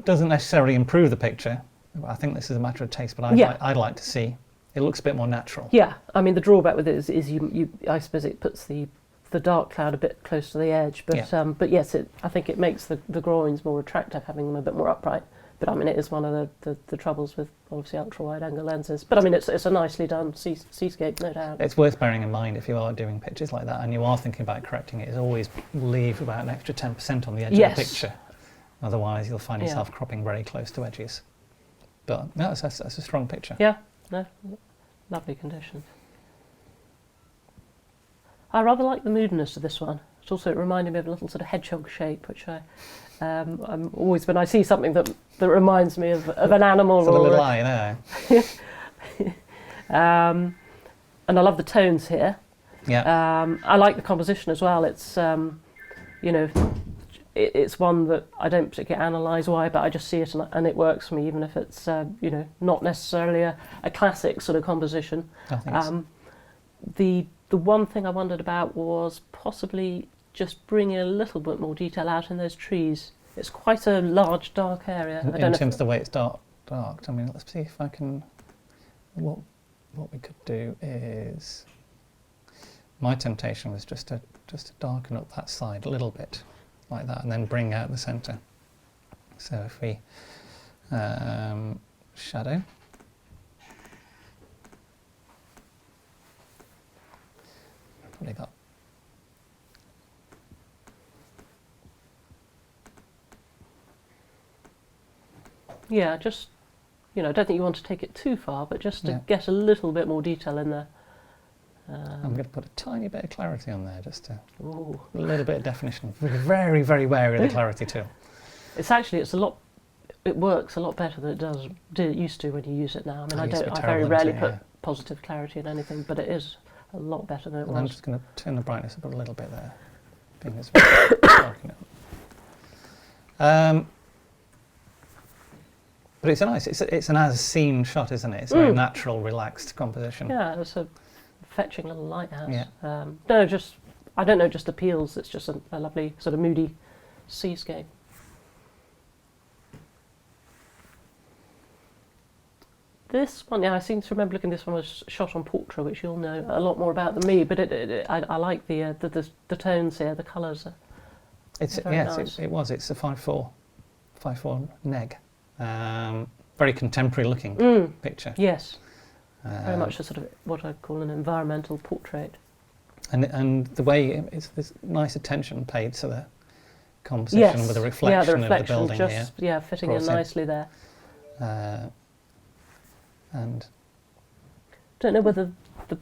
doesn't necessarily improve the picture. I think this is a matter of taste, but I'd like to see. It looks a bit more natural. Yeah, I mean the drawback with it is you I suppose it puts the dark cloud a bit close to the edge, but Yeah. but yes, I think it makes the groins more attractive, having them a bit more upright. But I mean, it is one of the troubles with obviously ultra wide angle lenses. But I mean, it's a nicely done seascape, no doubt. It's worth bearing in mind if you are doing pictures like that and you are thinking about correcting it, is always leave about an extra 10% on the edge of the picture. Otherwise, you'll find yourself cropping very close to edges. But no, that's a strong picture. Yeah, no, lovely conditions. I rather like the moodiness of this one. It reminded me of a little sort of hedgehog shape, which I'm always, when I see something that reminds me of an animal. For the little eye there. And I love the tones here. Yeah. I like the composition as well. It's, it's one that I don't particularly analyse why, but I just see it and it works for me, even if it's, not necessarily a classic sort of composition. I think The one thing I wondered about was possibly just bringing a little bit more detail out in those trees. It's quite a large, dark area. in terms of the way it's darked. I mean, let's see if I can. What we could do is. My temptation was just to darken up that side a little bit, like that, and then bring out the centre. So if we shadow. Probably got. Yeah, just, I don't think you want to take it too far, but just to get a little bit more detail in there. I'm going to put a tiny bit of clarity on there, just to Ooh. a little bit of definition. Very, very wary of the clarity tool. It works a lot better than it used to when you use it now. I mean, I very terrible, rarely put positive clarity in anything, but it is a lot better than it was. I'm just going to turn the brightness up a little bit there, being as darken it. But it's an as-seen shot, isn't it? It's a very natural, relaxed composition. Yeah, it's a fetching little lighthouse. Yeah. I don't know, just appeals. It's just a lovely sort of moody seascape. This one, I seem to remember looking. This one was shot on portrait, which you'll know a lot more about than me. But I like the tones here, the colours. Nice. It's a 5.4 neg. Very contemporary looking picture. Yes, very much a sort of what I call an environmental portrait. And the way it's this nice attention paid to the composition with the reflection of the building just, here. Yeah, fitting in nicely there. And don't know whether the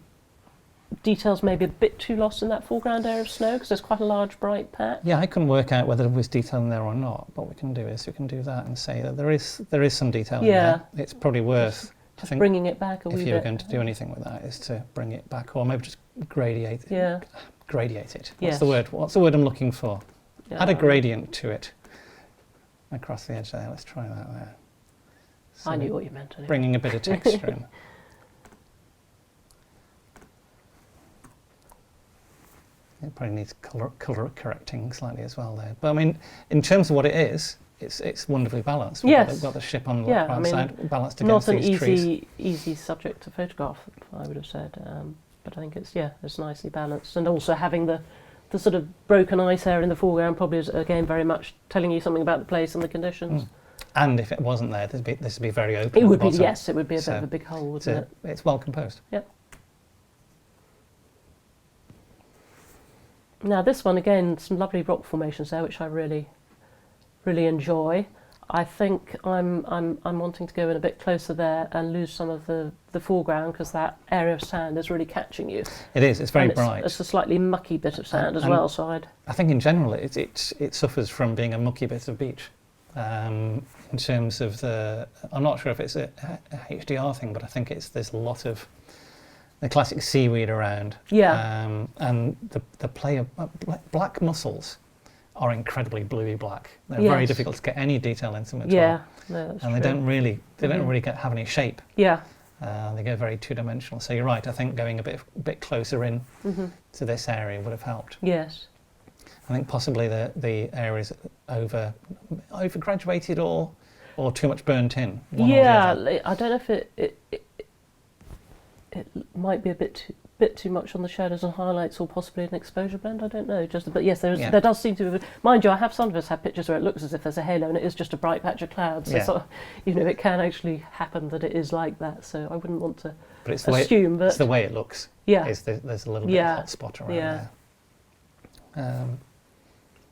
details may be a bit too lost in that foreground area of snow because there's quite a large bright patch. yeah, I couldn't work out whether there was detail in there or not. What we can do is we can do that and say that there is some detail in there. It's probably worth just bringing it back a wee bit. If you were going to do anything with that, is to bring it back, or maybe just gradiate it. Yeah. Gradiate it. What's the word? What's the word I'm looking for? Add a gradient to it. Across the edge there. Let's try that there. So I knew what you meant. Anyway. Bringing a bit of texture in. It probably needs colour correcting slightly as well there. But I mean, in terms of what it is, it's wonderfully balanced. We've got the ship on the right side, balanced against these trees. Not an easy subject to photograph, I would have said. But I think it's nicely balanced. And also having the sort of broken ice area in the foreground probably is, again, very much telling you something about the place and the conditions. And if it wasn't there, this would be very open. It would be, yes, it would be a bit of a big hole, wouldn't it? It's well composed. Yep. Now this one, again, some lovely rock formations there, which I really, really enjoy. I think I'm wanting to go in a bit closer there and lose some of the foreground because that area of sand is really catching you. It is. It's very bright. It's a slightly mucky bit of sand as well. So I think in general it suffers from being a mucky bit of beach. In terms of I'm not sure if it's a HDR thing, but I think there's a lot of the classic seaweed around. Yeah. And the play of black mussels are incredibly bluey black. They're very difficult to get any detail into them at all. Yeah, no, that's and true. They don't really have any shape. Yeah. They go very two-dimensional. So you're right. I think going a bit closer in to this area would have helped. Yes. I think possibly the area is over graduated or too much burnt in. I don't know if it might be a bit too much on the shadows and highlights, or possibly an exposure blend. I don't know. But yes, there does seem to be. Mind you, I have sometimes had pictures where it looks as if there's a halo and it is just a bright patch of clouds. So sort of, it can actually happen that it is like that. So I wouldn't want to assume. It's the way it looks. Yeah. There's a little bit of hot spot around there.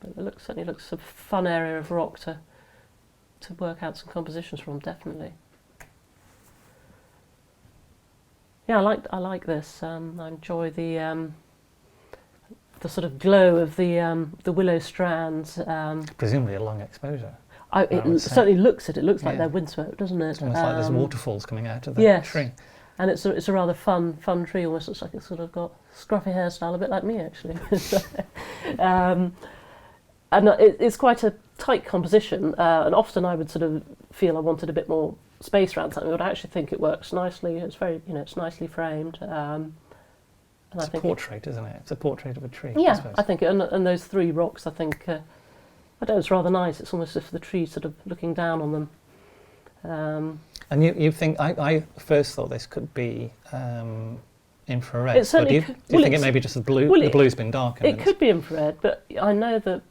But it certainly looks a fun area of rock to work out some compositions from. Definitely. Yeah, I like this. I enjoy the sort of glow of the willow strands. Presumably a long exposure. It certainly looks it. It looks like they're windswept, doesn't it? It's almost like there's waterfalls coming out of the tree. And it's a rather fun tree. Almost looks like it's sort of got scruffy hairstyle, a bit like me actually. And it's quite a tight composition. And often I would sort of feel I wanted a bit more space around something, but I actually think it works nicely. It's very, it's nicely framed. And it's a portrait, isn't it? It's a portrait of a tree. Yeah, I think, and those three rocks, I think, I don't know, it's rather nice. It's almost as if the tree's sort of looking down on them. And you think, I first thought this could be infrared. But do you think it may be just the blue's been darkened? It could be infrared, but I know that,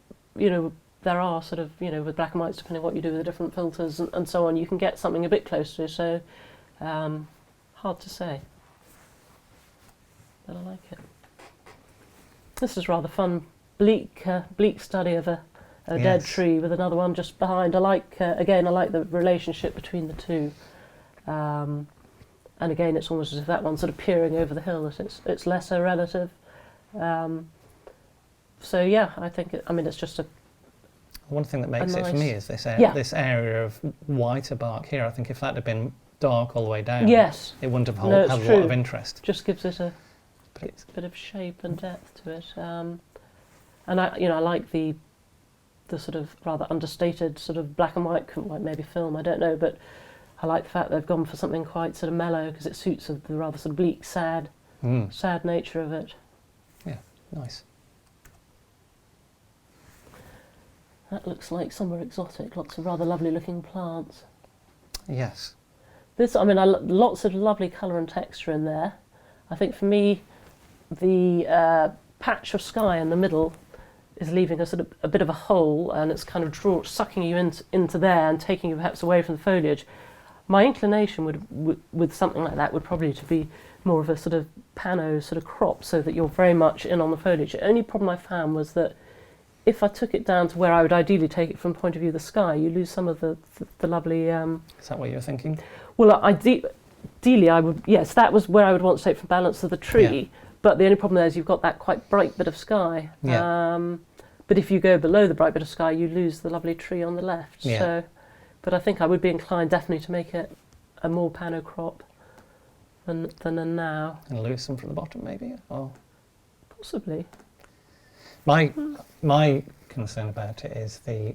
there are sort of, with black and whites, depending on what you do with the different filters and so on, you can get something a bit closer, so hard to say. But I like it. This is rather fun, bleak study of a dead tree with another one just behind. I like the relationship between the two. And again, it's almost as if that one's sort of peering over the hill, that it's lesser relative. So yeah, I think it's just a. One thing that makes it for me is this area of whiter bark here. I think if that had been dark all the way down, it wouldn't have had a lot of interest. Just gives it a bit of shape and depth to it. And I like the sort of rather understated sort of black and white, maybe film, I don't know, but I like the fact they've gone for something quite sort of mellow because it suits the rather sort of bleak, sad nature of it. Yeah, nice. That looks like somewhere exotic. Lots of rather lovely looking plants. Yes. This, lots of lovely colour and texture in there. I think for me, the patch of sky in the middle is leaving a sort of a bit of a hole, and it's kind of sucking you into there and taking you perhaps away from the foliage. My inclination with something like that would probably to be more of a sort of pano sort of cropped so that you're very much in on the foliage. The only problem I found was that if I took it down to where I would ideally take it from the point of view of the sky, you lose some of the lovely... Is that what you were thinking? Well, ideally I would... Yes, that was where I would want to take from balance of the tree, Yeah. but the only problem there is you've got that quite bright bit of sky. Yeah. But if you go below the bright bit of sky, you lose the lovely tree on the left. Yeah. So, but I think I would be inclined definitely to make it a more pano crop than a now. And lose some from the bottom, maybe? Or Possibly. my concern about it is the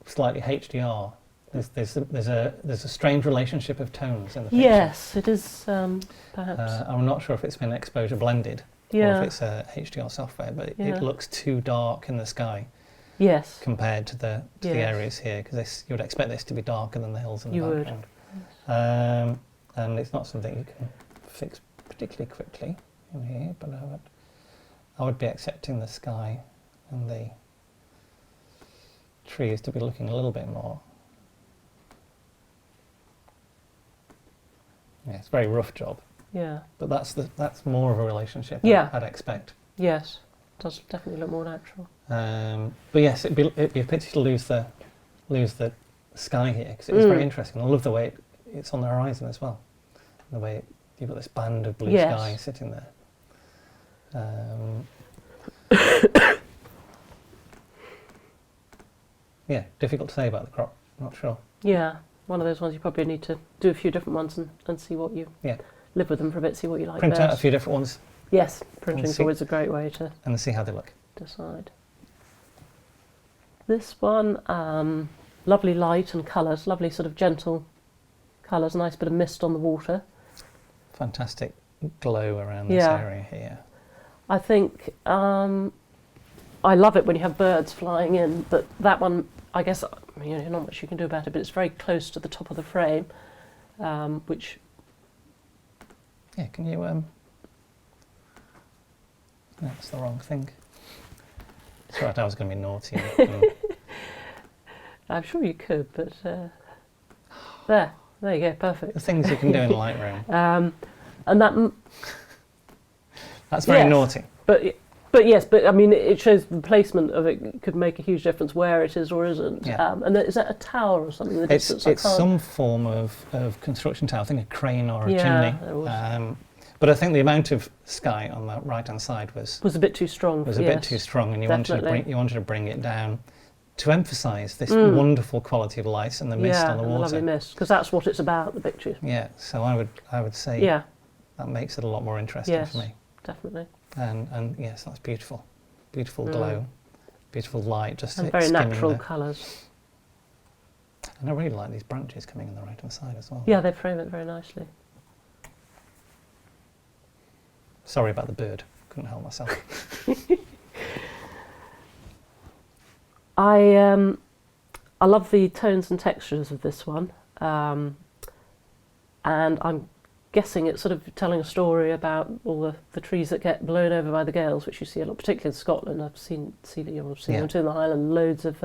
slightly HDR. There's a strange relationship of tones in the picture. Yes, it is perhaps. I'm not sure if it's been exposure blended or Yeah. if it's a HDR software, but Yeah. it looks too dark in the sky Yes. compared to the Yes. areas here, because you would expect this to be darker than the hills in the You would. background. And it's not something you can fix particularly quickly in here, but I would be accepting the sky and the trees to be looking a little bit more. Yeah, it's a very rough job, Yeah. but that's more of a relationship Yeah. I'd expect. Yes. Does definitely look more natural. But yes, it'd be a pity to lose the sky here, because it was very interesting. I love the way it's on the horizon as well. The way you've got this band of blue Yes. sky sitting there. Yeah, difficult to say about the crop. Not sure. Yeah. One of those ones you probably need to do a few different ones and see what you... Yeah. Live with them for a bit, see what you like Print best. out a few different ones Yes, printing's see- always a great way to and see how they look. decide. This one, lovely light and colours, lovely sort of gentle colours, nice bit of mist on the water. Fantastic glow around this Yeah. area here. I think I love it when you have birds flying in, but that one, I guess, not much you can do about it, but it's very close to the top of the frame, which... Yeah, can you... That's the wrong thing. It's right, I was going to be naughty. I'm sure you could, but there you go, perfect. The things you can do in Lightroom. And that, That's very yes. naughty. but yes, but I mean, it shows the placement of it could make a huge difference where it is or isn't. Yeah. And is that a tower or something? The It's distance? I can't- some form of construction tower. I think a crane or a Yeah, it chimney. was. But I think the amount of sky on the right-hand side was a bit too strong. a bit too strong, and you definitely. wanted to bring it down to emphasise this wonderful quality of light and the mist on the and water. lovely mist, because that's what it's about. The picture. Yeah, so I would say Yeah, that makes it a lot more interesting Yes. for me. definitely. And yes, that's beautiful, beautiful glow, beautiful light, just And very skimming natural the- colours. And I really like these branches coming on the right-hand side as well. Yeah, they frame it very nicely. Sorry about the bird. Couldn't help myself. I love the tones and textures of this one, and I'm guessing it's sort of telling a story about all the trees that get blown over by the gales, which you see a lot, particularly in Scotland. I've seen Yeah. them too in the Highland, loads of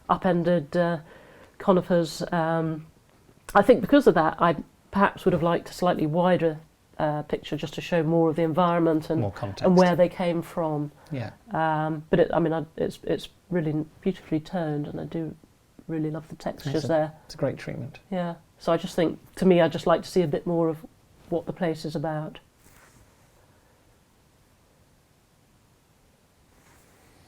upended conifers. I think because of that, I perhaps would have liked a slightly wider picture just to show more of the environment More context. and where they came from. Yeah. But it's really beautifully toned, and I do really love the textures there. It's a great treatment. Yeah. So I just think, to me, I'd just like to see a bit more of what the place is about.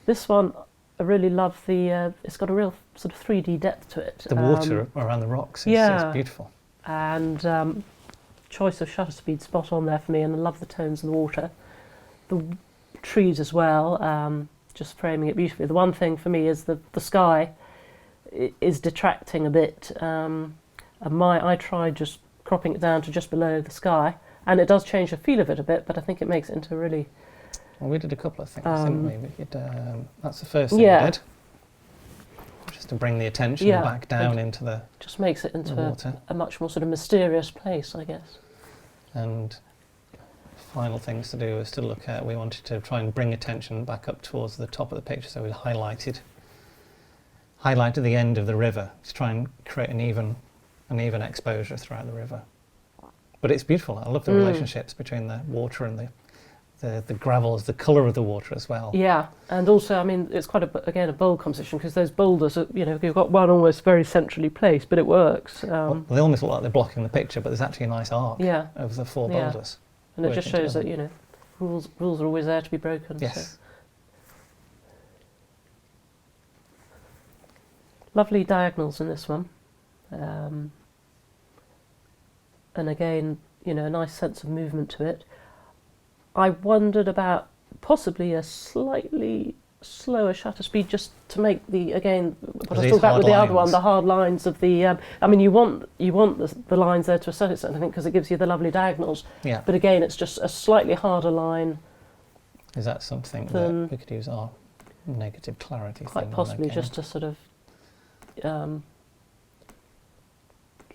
This one, I really love it's got a real sort of 3D depth to it. The water around the rocks is yeah. beautiful. And choice of shutter speed spot on there for me, and I love the tones of the water. The trees as well, just framing it beautifully. The one thing for me is the sky is detracting a bit. I tried just cropping it down to just below the sky, and it does change the feel of it a bit, but I think it makes it into a really... Well, we did a couple of things, didn't we? That's the first thing we did. Just to bring the attention back down into the just makes it into water. a much more sort of mysterious place, I guess. And final things to do is to look at, we wanted to try and bring attention back up towards the top of the picture, so we highlighted the end of the river to try and create an even exposure throughout the river. but it's beautiful. I love the relationships between the water and the gravels, the colour of the water as well. Yeah, and also, I mean, it's quite again a bold composition because those boulders, are, you've got one almost very centrally placed, but it works. Well, they almost look like they're blocking the picture, but there's actually a nice arc of the 4 boulders. And it just shows that, rules are always there to be broken. Yes. So. Lovely diagonals in this one. And again, a nice sense of movement to it. I wondered about possibly a slightly slower shutter speed just to make what I was talking about with the other one, the hard lines of the... I mean, you want the lines there to a certain extent, I think, because it gives you the lovely diagonals. Yeah. But again, it's just a slightly harder line. Is that something that we could use our negative clarity quite thing possibly, on just to sort of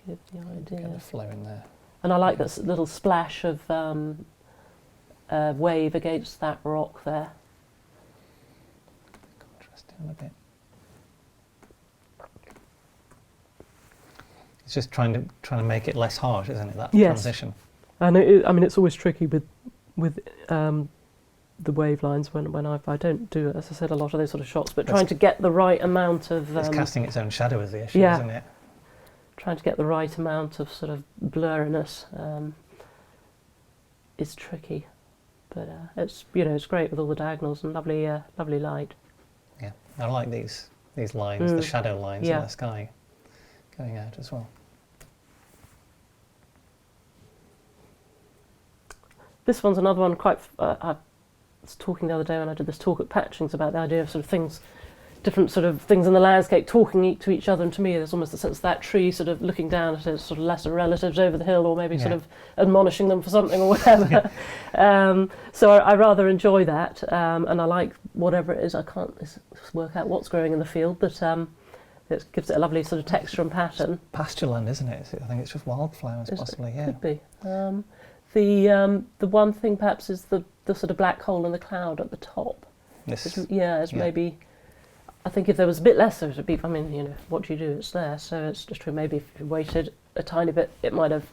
give the idea. Get the flow in there. And I like that little splash of wave against that rock there. Contrast down a bit. It's just trying to make it less harsh, isn't it? That transition. And it's always tricky with the wave lines when I don't do, as I said, a lot of those sort of shots, but trying to get the right amount of... it's casting its own shadow is the issue, isn't it? Trying to get the right amount of sort of blurriness is tricky, but it's it's great with all the diagonals and lovely light. Yeah, I like these lines, the shadow lines in the sky going out as well. This one's another one quite... I was talking the other day when I did this talk at Patchings about the idea of sort of things, different sort of things in the landscape talking to each other, and to me there's almost a sense of that tree sort of looking down at its sort of lesser relatives over the hill, or maybe sort of admonishing them for something or whatever. So I rather enjoy that, and I like whatever it is. I can't work out what's growing in the field, but it gives it a lovely sort of texture and pattern. Pasture land, isn't it? I think it's just wildflowers, possibly. Yeah, could be. The one thing perhaps is the sort of black hole in the cloud at the top. Maybe... I think if there was a bit less, it would be... I mean, what do you do? It's there. So it's just true. Maybe if you waited a tiny bit, it might have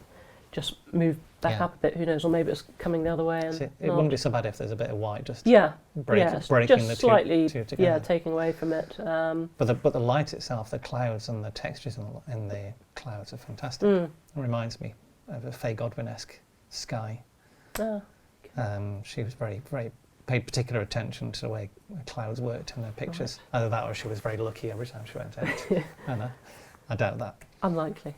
just moved back up a bit. Who knows? Or maybe it's coming the other way. And it wouldn't be so bad if there's a bit of white just breaking just the slightly, two together. Taking away from it. But the light itself, the clouds and the textures in the clouds are fantastic. It reminds me of a Faye Godwin-esque sky. She was very, very... paid particular attention to the way clouds worked in her pictures. Right. Either that or she was very lucky every time she went out. I doubt that. Unlikely.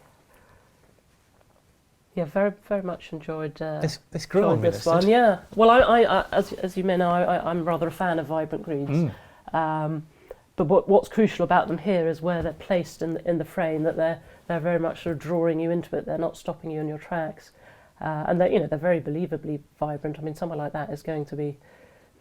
Yeah, very, very much enjoyed this grew on me, this one. Yeah. Well, I as you may know, I'm rather a fan of vibrant greens. But what's crucial about them here is where they're placed in the frame. That they're very much sort of drawing you into it. They're not stopping you in your tracks, and they're very believably vibrant. I mean, somewhere like that is going to be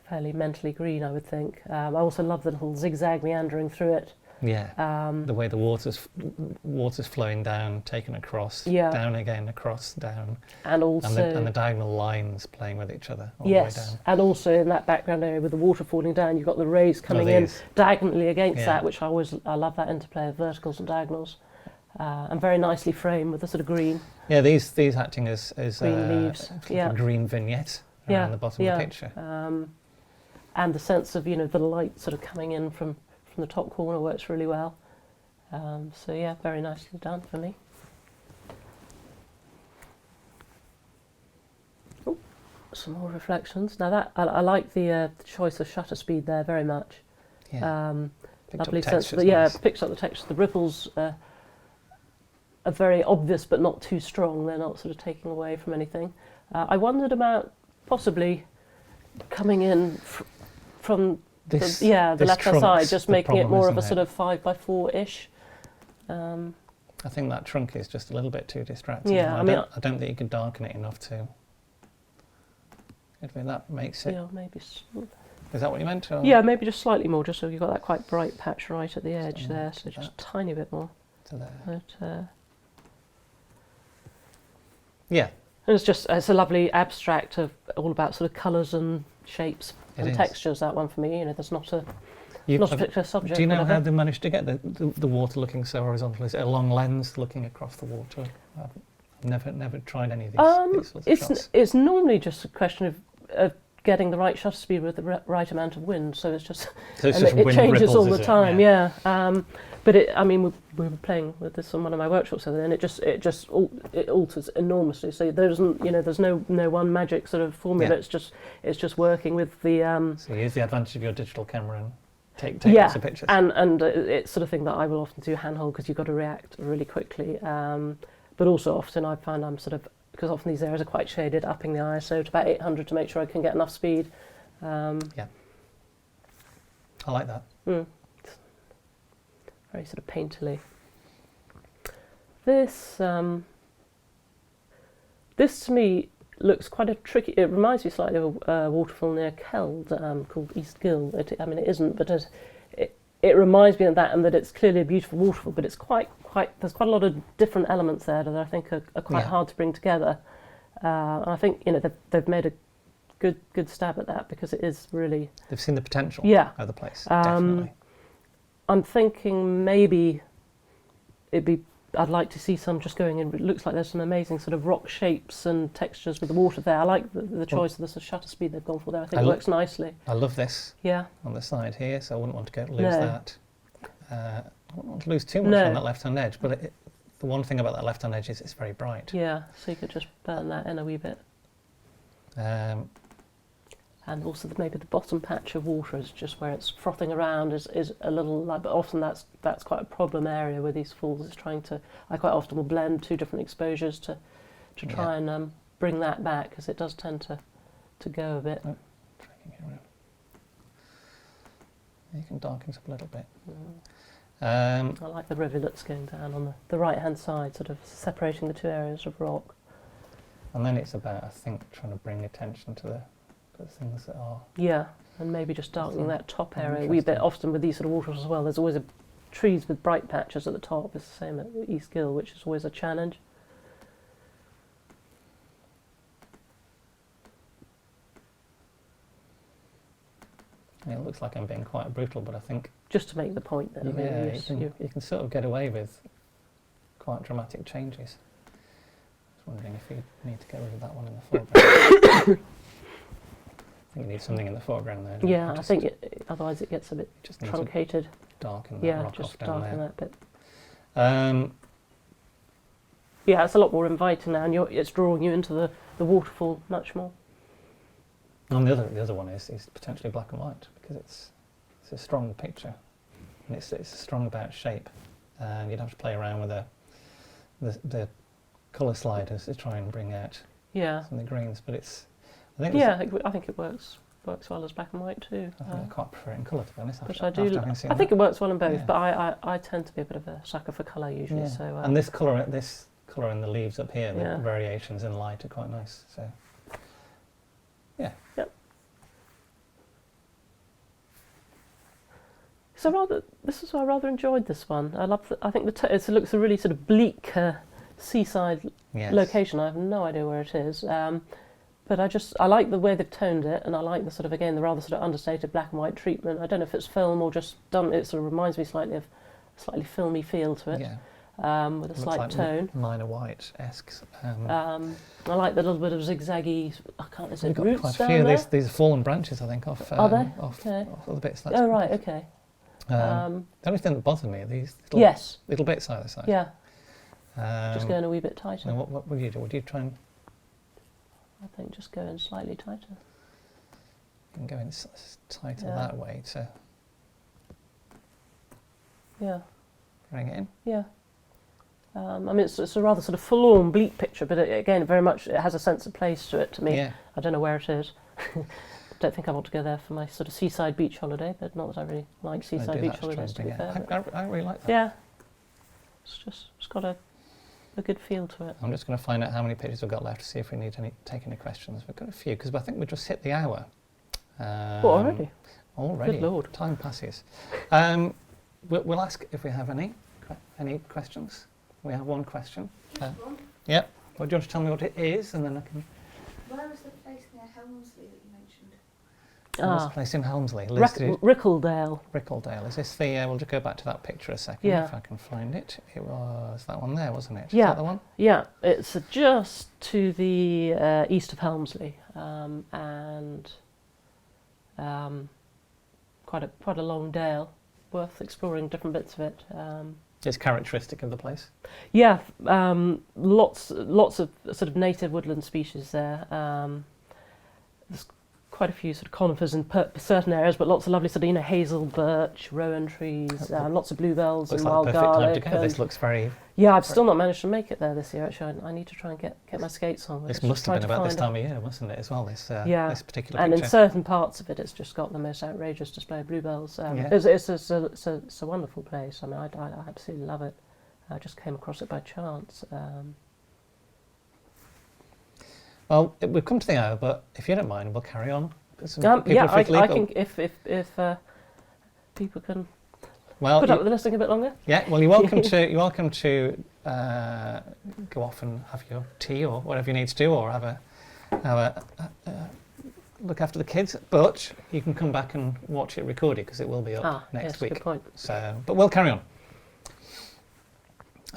fairly mentally green, I would think. I also love the little zigzag meandering through it. Yeah. The way the water's flowing down, taken across, down again, across, down. And also... And the diagonal lines playing with each other all the way down. And also in that background area with the water falling down, you've got the rays coming in diagonally against that, which I love that interplay of verticals and diagonals. And very nicely framed with the sort of green. Yeah, these acting as green leaves. A green vignette around the bottom of the picture. And the sense of, the light sort of coming in from the top corner works really well. Very nicely done for me. Oh, some more reflections. Now that I like the choice of shutter speed there very much. Yeah. Lovely sense of the picks up the texture. The ripples are very obvious but not too strong. They're not sort of taking away from anything. I wondered about possibly coming in from the left-hand side, just making it more of a sort of 5x4-ish. I think that trunk is just a little bit too distracting. Yeah, I don't think you could darken it enough to... I think that makes it... Yeah, maybe... Is that what you meant? Or? Yeah, maybe just slightly more, just so you've got that quite bright patch right at the edge there, so just a tiny bit more. To there. But, yeah. And it's a lovely abstract of all about sort of colours and shapes and textures, that one for me. There's not a particular subject. Do you know how they managed to get the water looking so horizontal? Is it a long lens looking across the water? Never tried any of these sorts of shots? It's normally just a question of getting the right shutter speed with the right amount of wind. So it's just It's and just it wind changes ripples, all the is it? time. Yeah. But we were playing with this on one of my workshops, and it alters enormously. So there's no one magic sort of formula. Yeah. It's just working with the. So you use the advantage of your digital camera and take lots of pictures. and it's sort of thing that I will often do handhold because you've got to react really quickly. But also often I find I'm sort of, because often these areas are quite shaded, upping the ISO to about 800 to make sure I can get enough speed. Yeah. I like that. Very sort of painterly. This to me looks quite a tricky. It reminds me slightly of a waterfall near Keld called East Gill. It isn't, but it reminds me of that, and that it's clearly a beautiful waterfall. But it's quite. There's quite a lot of different elements there that I think are quite hard to bring together. And I think they've made a good stab at that, because it is really. They've seen the potential of the place. Definitely. I'm thinking maybe I'd like to see some just going in. It looks like there's some amazing sort of rock shapes and textures with the water there. I like the choice of the sort of shutter speed they've gone for there. I think it works nicely. I love this. Yeah. On the side here, so I wouldn't want to lose that. I wouldn't want to lose too much on that left-hand edge, but the one thing about that left-hand edge is it's very bright. Yeah, so you could just burn that in a wee bit. And also maybe the bottom patch of water is just where it's frothing around is a little like, but often that's quite a problem area with these falls, is I quite often will blend two different exposures to try and bring that back, because it does tend to go a bit. You can darken it up a little bit. I like the rivulets going down on the right hand side, sort of separating the two areas of rock. And then it's about, I think, trying to bring attention to the things that are... Yeah, and maybe just darkening that top area a wee bit. Often with these sort of waters as well, there's always trees with bright patches at the top. It's the same at East Gill, which is always a challenge. It looks like I'm being quite brutal, but I think... Just to make the point that you can sort of get away with quite dramatic changes. I was wondering if you need to get rid of that one in the foreground. I think you need something in the foreground there. Yeah, I think otherwise it gets a bit truncated. Darken that rock off down there. Yeah, just darken that bit. Yeah, it's a lot more inviting now, and it's drawing you into the waterfall much more. And the other one is potentially black and white, because it's a strong picture, and it's strong about shape, and you'd have to play around with the colour sliders to try and bring out some of the greens. But I think it works well as black and white too. I think I quite prefer it in colour, to be honest. I think it works well in both, but I tend to be a bit of a sucker for colour usually. Yeah. So and this colour in the leaves up here, the variations in light are quite nice. So. Yeah. Yep. So this is why I rather enjoyed this one. I think it looks a really sort of bleak seaside location. I have no idea where it is, but I like the way they've toned it, and I like the the rather sort of understated black and white treatment. I don't know if it's film or just done. It sort of reminds me slightly of a slightly filmy feel to it. Yeah. With a slight tone. Minor white-esque. I like the little bit of zigzaggy. Is it roots down there? We've got quite a few of these fallen branches, I think, off. Are they? Off other bits. Oh right, okay. The only thing that bothered me are these little bits either side. Yeah. Just going a wee bit tighter. And what would you do? Would you try and? I think just going slightly tighter. And going tighter that way to. Yeah. Bring it in. Yeah. It's a rather sort of forlorn, bleak picture, but again, very much it has a sense of place to it to me. Yeah. I don't know where it is. Don't think I want to go there for my sort of seaside beach holiday, but not that I really like seaside beach holidays, to be fair. I really like that. Yeah. It's got a good feel to it. I'm just going to find out how many pictures we've got left to see if we need to take any questions. We've got a few, because I think we just hit the hour. What, already? Already. Good Lord. Time passes. We'll ask if we have any questions. We have one question. Just one? Yep. Well, do you want to tell me what it is, and then I can... Where was the place near Helmsley that you mentioned? What's the place in Helmsley? Lizzie, Rickledale. Rickledale. Is this the? We'll just go back to that picture a second if I can find it. It was that one there, wasn't it? Yeah. Is that the one? Yeah, it's just to the east of Helmsley, and quite a long dale, worth exploring different bits of it. It's characteristic of the place. Yeah, lots of sort of native woodland species there. There's quite a few sort of conifers in certain areas, but lots of lovely sort of hazel, birch, rowan trees, lots of bluebells and wild garlic. Perfect time to go. This looks very. Yeah, I've still not managed to make it there this year. Actually, I need to try and get my skates on. This must have been about this time of year, wasn't it? As well, this particular and picture. in certain parts of it, it's just got the most outrageous display of bluebells. It's a wonderful place. I mean, I absolutely love it. I just came across it by chance. Well, we've come to the hour, but if you don't mind, we'll carry on. I think if people can put up with listening a bit longer. Yeah, well, you're welcome to go off and have your tea or whatever you need to do, or have a look after the kids. But you can come back and watch it recorded because it will be up next week. Good point. So, but we'll carry on.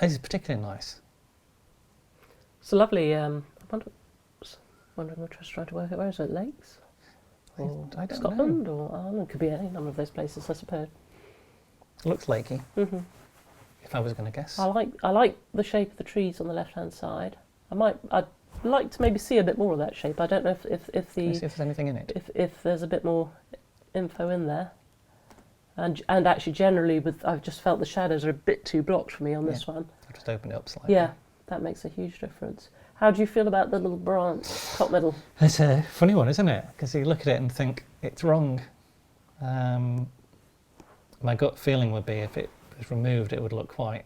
This is particularly nice. It's a lovely. Wondering which restaurant to work at. Where is it? Lakes? Or I don't Scotland know. or Ireland? Could be any number of those places, I suppose. It looks lakey. Mm-hmm. If I was going to guess. I like the shape of the trees on the left-hand side. I'd like to maybe see a bit more of that shape. I don't know if Let's see if there's anything in it. If there's a bit more info in there. And actually, generally, I've just felt the shadows are a bit too blocked for me on this one. I'll just open it up slightly. Yeah, that makes a huge difference. How do you feel about the little branch, top middle? It's a funny one, isn't it? Because you look at it and think it's wrong. My gut feeling would be if it was removed, it would look quite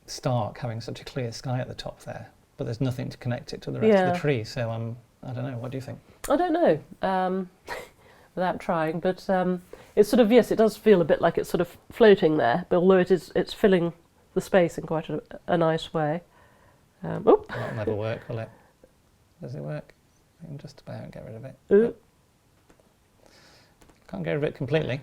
stark, having such a clear sky at the top there. But there's nothing to connect it to the rest of the tree, so I don't know. What do you think? I don't know, without trying. But it's sort of, yes, it does feel a bit like it's sort of floating there. But although it's filling the space in quite a nice way. That'll never work, will it? Does it work? I can just about get rid of it. Can't get rid of it completely.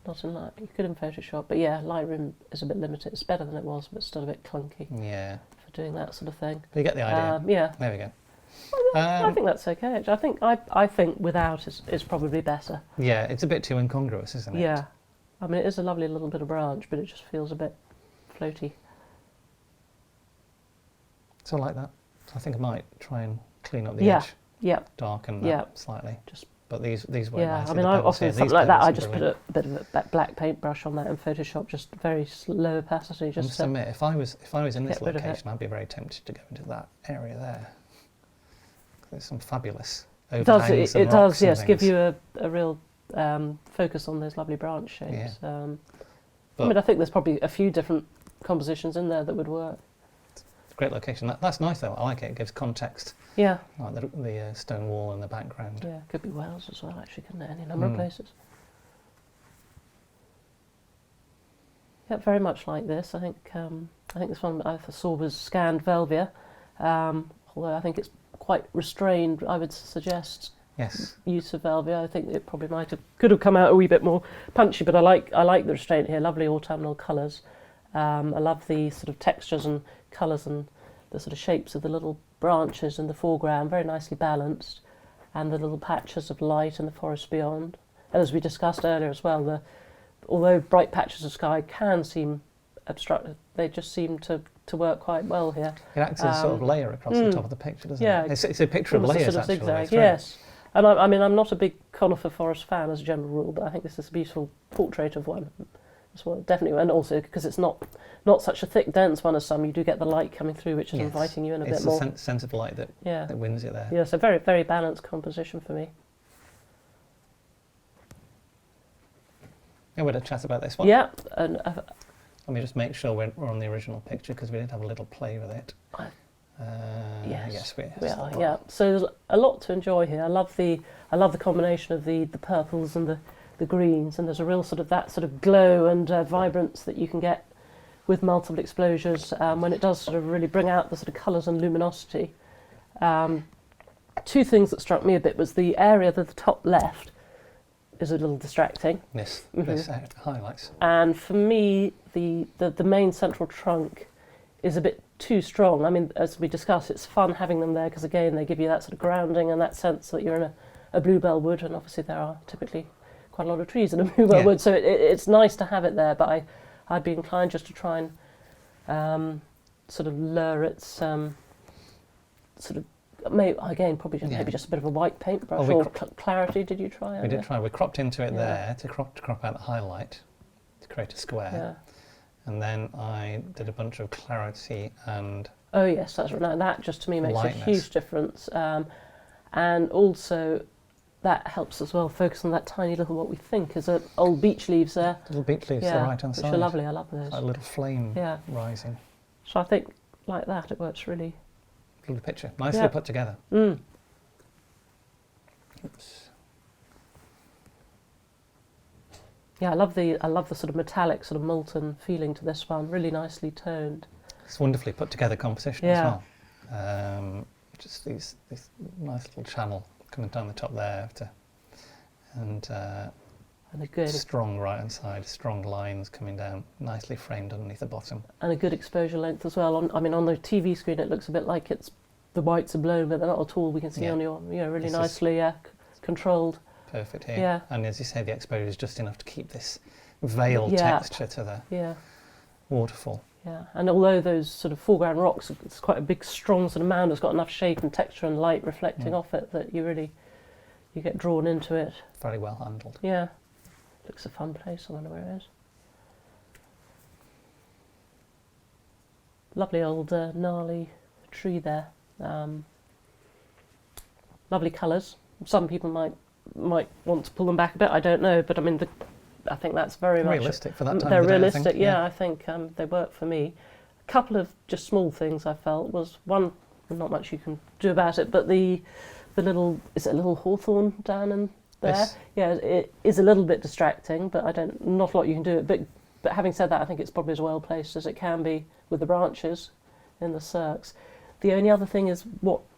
Not in Light. You could in Photoshop, but yeah, Lightroom is a bit limited. It's better than it was, but still a bit clunky. Yeah. For doing that sort of thing. But you get the idea. Yeah. There we go. I think that's okay. Actually. I think without is probably better. Yeah, it's a bit too incongruous, isn't it? Yeah. I mean, it is a lovely little bit of branch, but it just feels a bit floaty. So I like that. So I think I might try and clean up the edge. Yeah. Darken that slightly. But these work yeah, nice. I mean, I often something like that. I just put a bit of a black paintbrush on that in Photoshop, just very low opacity. Just to admit, if I was in this location, I'd be very tempted to go into that area there. There's some fabulous overhangs it does, yes, things. give you a real focus on those lovely branch shapes. Yeah. I mean, I think there's probably a few different compositions in there that would work. Great location. That's nice though. I like it. It gives context. Yeah. Like the stone wall in the background. Yeah, could be Wales as well. Actually, couldn't it? Any number of places. Yeah, very much like this. I think this one I saw was scanned Velvia, although I think it's quite restrained. I would suggest use of Velvia. I think it probably could have come out a wee bit more punchy, but I like the restraint here. Lovely autumnal colours. I love the sort of textures and colours and the sort of shapes of the little branches in the foreground, very nicely balanced, and the little patches of light in the forest beyond. And as we discussed earlier as well, although bright patches of sky can seem obstructive, they just seem to work quite well here. It acts as a sort of layer across the top of the picture, doesn't it? It's a picture of layers, sort of actually. Zigzag, yes. And I mean, I'm not a big conifer forest fan as a general rule, but I think this is a beautiful portrait of one. Well, definitely, and also because it's not such a thick, dense one as some, you do get the light coming through, which is inviting you in a bit more. It's the sense of light that wins it there. Yeah, so very, very balanced composition for me. Yeah, we'll chat about this one. Yeah, and let me just make sure we're on the original picture because we did have a little play with it. Yes, we are. Yeah, so there's a lot to enjoy here. I love the combination of the purples and the greens, and there's a real sort of glow and vibrance that you can get with multiple exposures when it does sort of really bring out the sort of colours and luminosity. two things that struck me a bit was the area at the top left is a little distracting. This highlights. And for me, the main central trunk is a bit too strong. I mean, as we discussed, it's fun having them there because, again, they give you that sort of grounding and that sense that you're in a bluebell wood, and obviously there are typically quite a lot of trees in a bluebell wood, so it's nice to have it there, but I'd be inclined just to try and sort of lure its sort of, probably maybe just a bit of a white paintbrush or clarity. Did you try? We did try. We cropped into it there to crop out the highlight to create a square. Yeah. And then I did a bunch of clarity and... Oh yes, that's right. Now that just to me makes lightness. a huge difference. And also that helps as well focus on that tiny little, what we think is old beech leaves there. Little beech leaves, the right hand side. Which are lovely, I love those. Like a little flame rising. So I think like that it works really... Lovely picture. Nicely put together. Mm. Oops. Yeah, I love the sort of metallic, sort of molten feeling to this one. Really nicely toned. It's wonderfully put together composition as well. Just this nice little channel coming down the top there, and a good strong right hand side, strong lines coming down, nicely framed underneath the bottom. And a good exposure length as well. On the TV screen, it looks a bit like the whites are blown, but they're not at all. We can see on your, really nicely controlled. Perfect here. Yeah. And as you say, the exposure is just enough to keep this veiled texture to the waterfall. Yeah, and although those sort of foreground rocks, it's quite a big, strong sort of mound that's got enough shape and texture and light reflecting off it that you get drawn into it. Very well handled. Yeah. Looks a fun place, I wonder where it is. Lovely old gnarly tree there. Lovely colours. Some people might want to pull them back a bit, I don't know, but I mean, I think that's very much... Realistic for that time They're of the day, realistic, I think they work for me. A couple of just small things I felt was, one, not much you can do about it, but the little, is it a little hawthorn down in there? Yes. Yeah, it is a little bit distracting, but not a lot you can do. But having said that, I think it's probably as well placed as it can be with the branches in the cirques. The only other thing is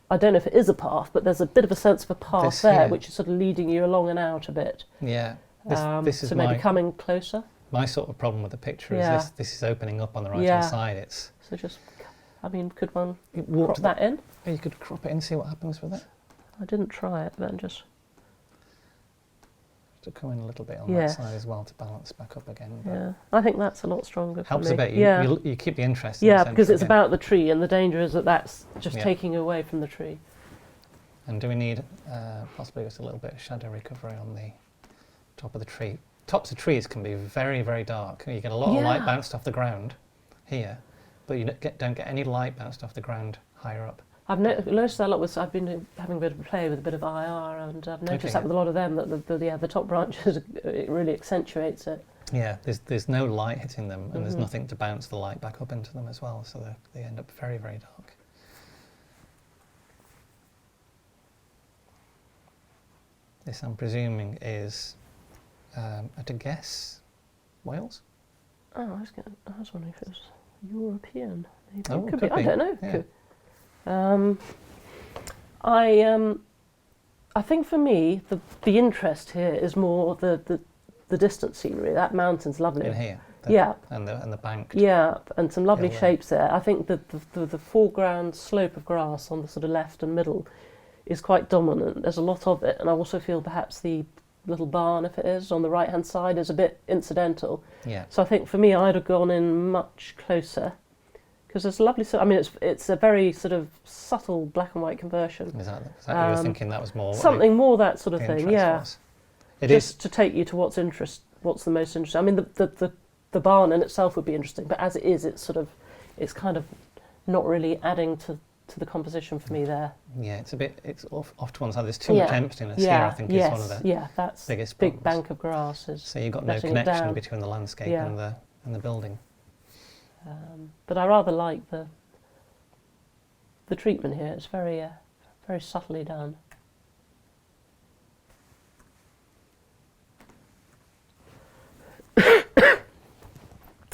I don't know if it is a path, but there's a bit of a sense of a path there, which is sort of leading you along and out a bit. Yeah. This is so maybe coming closer. My sort of problem with the picture is this is opening up on the right hand side. So just, could one crop that in? Yeah, you could crop it in and see what happens with it. I didn't try it, but just to come in a little bit on that side as well to balance back up again. Yeah, I think that's a lot stronger. Helps for me. a bit. You keep the interest. In Yeah, the because it's about the tree, and the danger is that that's just taking away from the tree. And do we need possibly just a little bit of shadow recovery on the top of the tree? Tops of trees can be very, very dark. You get a lot of light bounced off the ground here, but you don't get any light bounced off the ground higher up. I've noticed that a lot. I've been having a bit of play with a bit of IR, and I've noticed that with a lot of them that the top branches it really accentuates it. Yeah, there's no light hitting them, and there's nothing to bounce the light back up into them as well, so they end up very, very dark. This, I'm presuming, is at a guess, Wales? Oh, I was wondering if it was European. Maybe. Oh, could be. I don't know. Yeah. I think for me the interest here is more the distant scenery. That mountain's lovely. In here. And the bank. Yeah, and some lovely shapes there. I think the foreground slope of grass on the sort of left and middle is quite dominant. There's a lot of it, and I also feel perhaps the little barn, if it is, on the right-hand side is a bit incidental. Yeah. So I think for me, I'd have gone in much closer, because there's lovely. I mean, it's a very sort of subtle black and white conversion. Is that you were thinking that was more something more that sort of thing? Yeah. It just is to take you to what's the most interesting. I mean, the barn in itself would be interesting, but as it is, it's kind of not really adding to the composition for me there. Yeah, it's off to one side. There's too much emptiness here, I think, is one of the that's biggest big problems. bank of grass. So you've got no connection between the landscape and the building. But I rather like the treatment here. It's very very subtly done.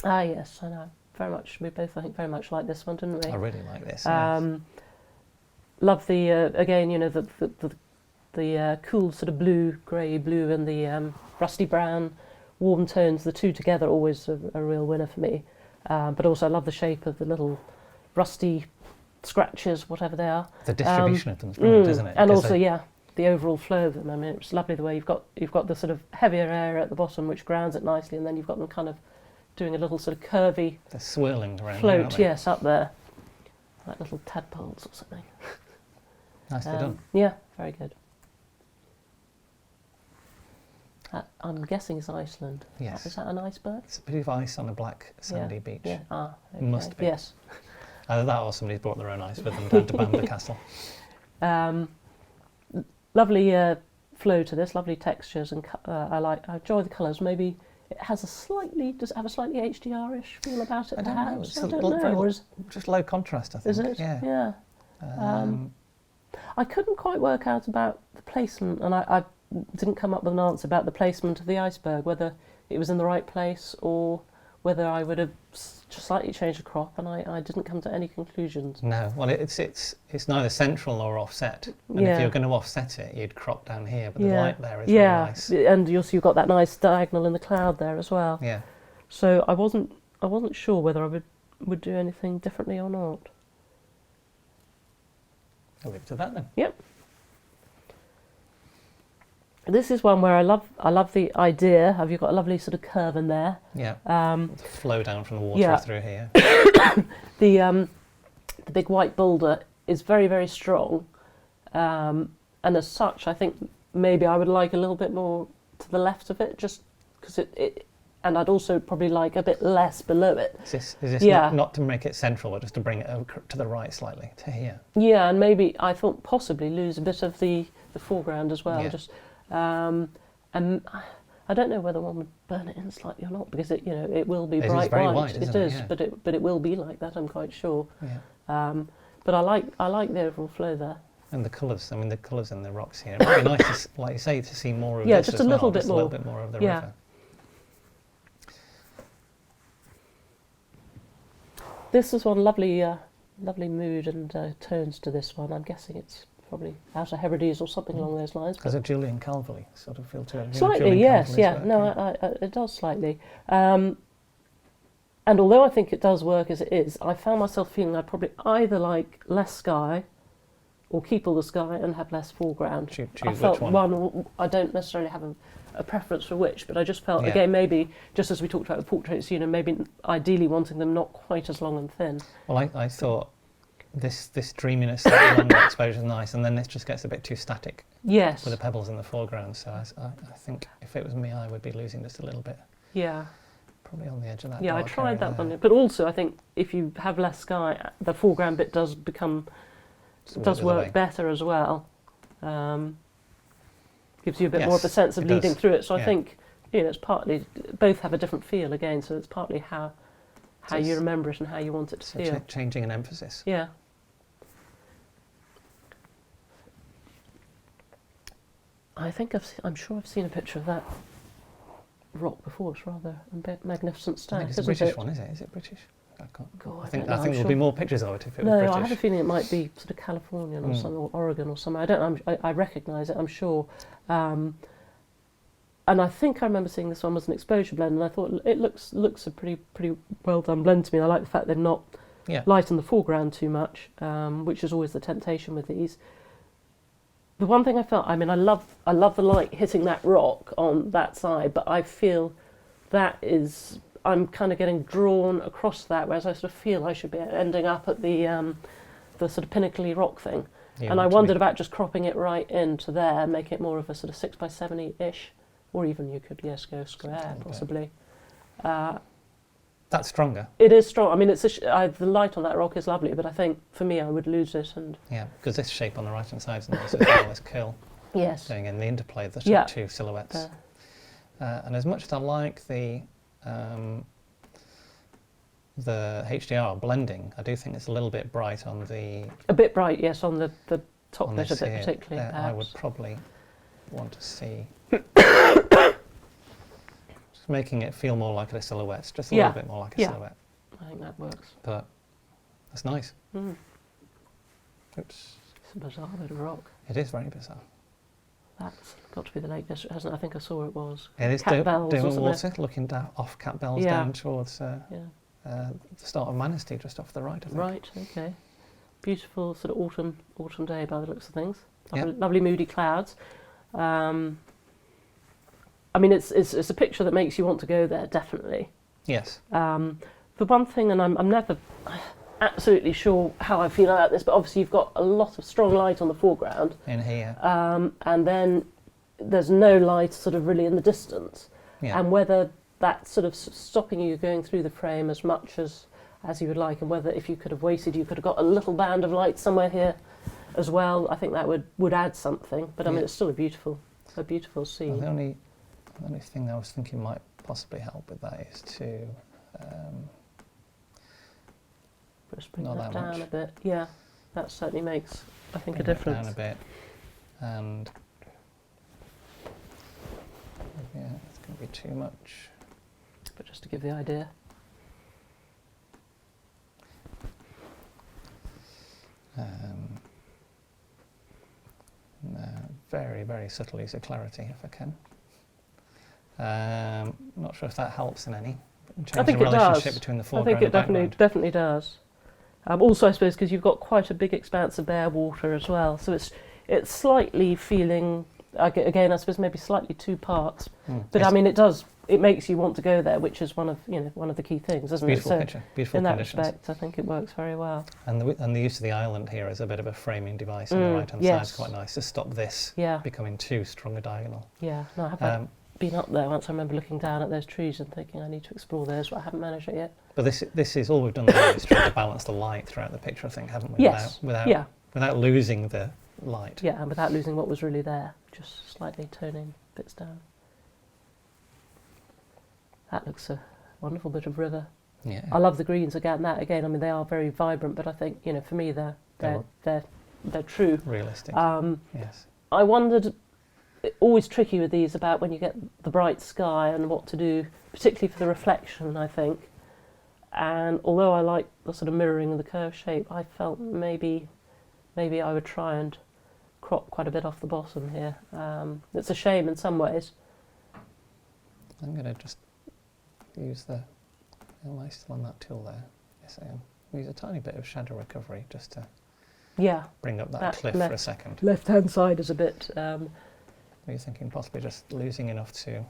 Yes, I know. Very much. We both, I think, very much like this one, didn't we? I really like this. love the again, you know, the cool sort of blue, grey blue, and the rusty brown warm tones. The two together always a real winner for me. But also I love the shape of the little rusty scratches, whatever they are. The distribution of them is brilliant, isn't it? And also, the overall flow of them. I mean, it's lovely the way you've got the sort of heavier area at the bottom, which grounds it nicely, and then you've got them kind of doing a little sort of curvy. They're swirling around. Float, yes, up there, like little tadpoles or something. Nicely done. Yeah, very good. I'm guessing it's Iceland. Yes. Is that an iceberg? It's a bit of ice on a black sandy beach. Yeah. Ah, okay. Must be. Yes. Either that or somebody's brought their own ice with them down to Bamber Castle. Lovely flow to this, lovely textures, and I enjoy the colours. Maybe it has does it have a slightly HDR-ish feel about it? I don't know. It's I don't know. very just low contrast, I think. Is it? Yeah. I couldn't quite work out about the placement, and I didn't come up with an answer about the placement of the iceberg, whether it was in the right place or whether I would have just slightly changed the crop, and I didn't come to any conclusions. No, well, it's neither central nor offset. And if you're going to offset it, you'd crop down here, but the light there is really nice. And you've got that nice diagonal in the cloud there as well. Yeah. So I wasn't sure whether I would do anything differently or not. I'll leave it to that then. Yep. This is one where I love the idea. Have you got a lovely sort of curve in there? Yeah. The flow down from the water through here. The big white boulder is very, very strong, and as such, I think maybe I would like a little bit more to the left of it, just because it. And I'd also probably like a bit less below it. Is this not to make it central, but just to bring it over to the right slightly, to here? Yeah, and maybe I thought possibly lose a bit of the foreground as well. Yeah. Just and I don't know whether one would burn it in slightly or not, because it will be bright white. It is, yeah. but it will be like that, I'm quite sure. Yeah. But I like the overall flow there. And the colours. I mean, the colours in the rocks here. It would be nice, like you say, to see more of this just as a little well, bit just more. a little bit more of the river. This is one lovely mood and tones to this one. I'm guessing it's probably Outer Hebrides or something along those lines. Has a Julian Calverley sort of feel to it? Slightly, yes, yeah. Work, no, it does slightly. And although I think it does work as it is, I found myself feeling I'd probably either like less sky or keep all the sky and have less foreground. Choose I felt which one? I don't necessarily have a preference for which, but I just felt, again, maybe, just as we talked about the portraits, maybe ideally wanting them not quite as long and thin. Well, I thought this dreaminess, that longer exposure is nice, and then this just gets a bit too static. Yes. With the pebbles in the foreground, so I think if it was me, I would be losing just a little bit. Yeah. Probably on the edge of that. Yeah, I tried that one, but also I think if you have less sky, the foreground bit does work better as well. Gives you a bit more of a sense of leading through it. So I think it's partly both have a different feel again. So it's partly how you remember it and how you want it to feel. Changing an emphasis. Yeah. I think I'm sure I've seen a picture of that rock before. It's rather a magnificent stone. I think it's a British one, is it? Is it British? I can't. God, I think there'll be more pictures of it if it was British. No, I have a feeling it might be sort of Californian or something, or Oregon or somewhere. I don't know. I recognise it, I'm sure. And I think I remember seeing this one was an exposure blend, and I thought it looks a pretty well done blend to me. I like the fact they've not lightened the foreground too much, which is always the temptation with these. The one thing I felt, I mean, I love the light hitting that rock on that side, but I feel that is. I'm kind of getting drawn across that, whereas I sort of feel I should be ending up at the sort of pinnacly rock thing. Yeah, and I wondered about just cropping it right into there, make it more of a sort of 6x70-ish, or even you could go square possibly. That's stronger. It is strong. I mean, the light on that rock is lovely, but I think for me I would lose it. And yeah, because this shape on the right hand side is nice as well, this curl. Yes. Going in the interplay of the two silhouettes. And as much as I like the HDR blending, I do think it's a little bit bright on the... A bit bright, yes, on the top bit of it particularly. I would probably want to see... just making it feel more like a silhouette, just a little bit more like a silhouette. I think that works. But that's nice. Mm. Oops. It's a bizarre bit of rock. It is very bizarre. That's got to be the Lake District, hasn't it? I think I saw it was. It is Cat-Bells, Dover wasn't Water, looking down, off Cat Bells Yeah. down towards Yeah. the start of Manistee, just off the right, I think. Right, okay. Beautiful sort of autumn day by the looks of things. Yeah. Lovely moody clouds. I mean, it's a picture that makes you want to go there, definitely. Yes. The one thing, and I'm never absolutely sure how I feel about this, but obviously you've got a lot of strong light on the foreground, In here. and then there's no light sort of really in the distance, Yeah. and whether that's sort of stopping you going through the frame as much as you would like, and whether if you could have waited, you could have got a little band of light somewhere here as well. I think that would add something, but I mean, Yeah. it's still a beautiful Well, scene. the only thing I was thinking might possibly help with that is to Just bring not that that down much. a bit. Yeah, that certainly makes, I think, a bring that difference. down a bit, and yeah, it's going to be too much. But just to give the idea. No, very, very subtle use of clarity if I can. Not sure if that helps in any. I think the it relationship does. between the I foreground think it and background. definitely does. Also, I suppose because you've got quite a big expanse of bare water as well, so it's slightly feeling again. I suppose maybe slightly two parts, but I mean it makes you want to go there, which is one of the key things, isn't beautiful it? So picture, beautiful in that conditions. respect, I think it works very well. And the use of the island here as a bit of a framing device on the right hand side yes. is quite nice to stop this Yeah, becoming too strong a diagonal. yeah. No, I have been up there once. I remember looking down at those trees and thinking I need to explore those, but I haven't managed it yet. But this is all we've done there is try to balance the light throughout the picture, I think, haven't we? Yes. Without losing the light. Yeah, and without losing what was really there, just slightly toning bits down. That looks a wonderful bit of river. Yeah. I love the greens again. I mean, they are very vibrant, but I think for me they're true. Realistic. Yes. I wondered, always tricky with these about when you get the bright sky and what to do, particularly for the reflection, I think. And although I like the sort of mirroring of the curved shape, I felt maybe I would try and crop quite a bit off the bottom here. It's a shame in some ways. I'm going to just use am I still on that tool there? Yes, I am. Use a tiny bit of shadow recovery just to bring up that cliff for a second. Left-hand side is a bit... Are you thinking possibly just losing enough to...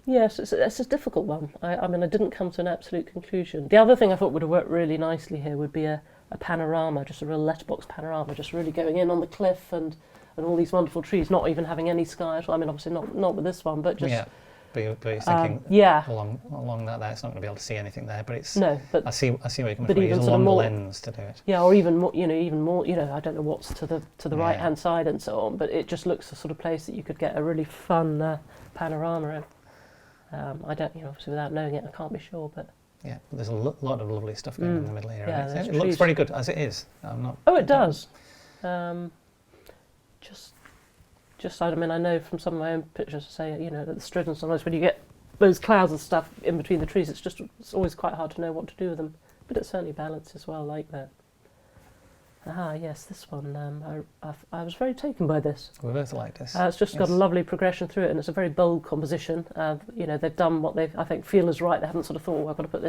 Yes, it's a difficult one. I mean, I didn't come to an absolute conclusion. The other thing I thought would have worked really nicely here would be a panorama, just a real letterbox panorama, just really going in on the cliff and all these wonderful trees, not even having any sky at all. I mean, obviously not with this one, but just... Yeah, but you're thinking along that there, it's not going to be able to see anything there, but it's... No, but... I see where you're coming but from. even Use a sort of longer more- lens to do it. Yeah, or even more, I don't know what's to the Yeah. right-hand side and so on, but it just looks the sort of place that you could get a really fun panorama in. I don't, obviously without knowing it, I can't be sure, but... Yeah, but there's a lot of lovely stuff going on in the middle here. Yeah, and there's it looks trees. very good as it is. I'm not... Oh, it does. I mean, I know from some of my own pictures, say, that the Stridden, sometimes when you get those clouds and stuff in between the trees, it's always quite hard to know what to do with them. But it certainly balances well like that. Yes, this one, I was very taken by this. We both like this. It's just got a Yes. lovely progression through it, and it's a very bold composition. They've done what they, I think, feel is right. They haven't sort of thought, I've got to put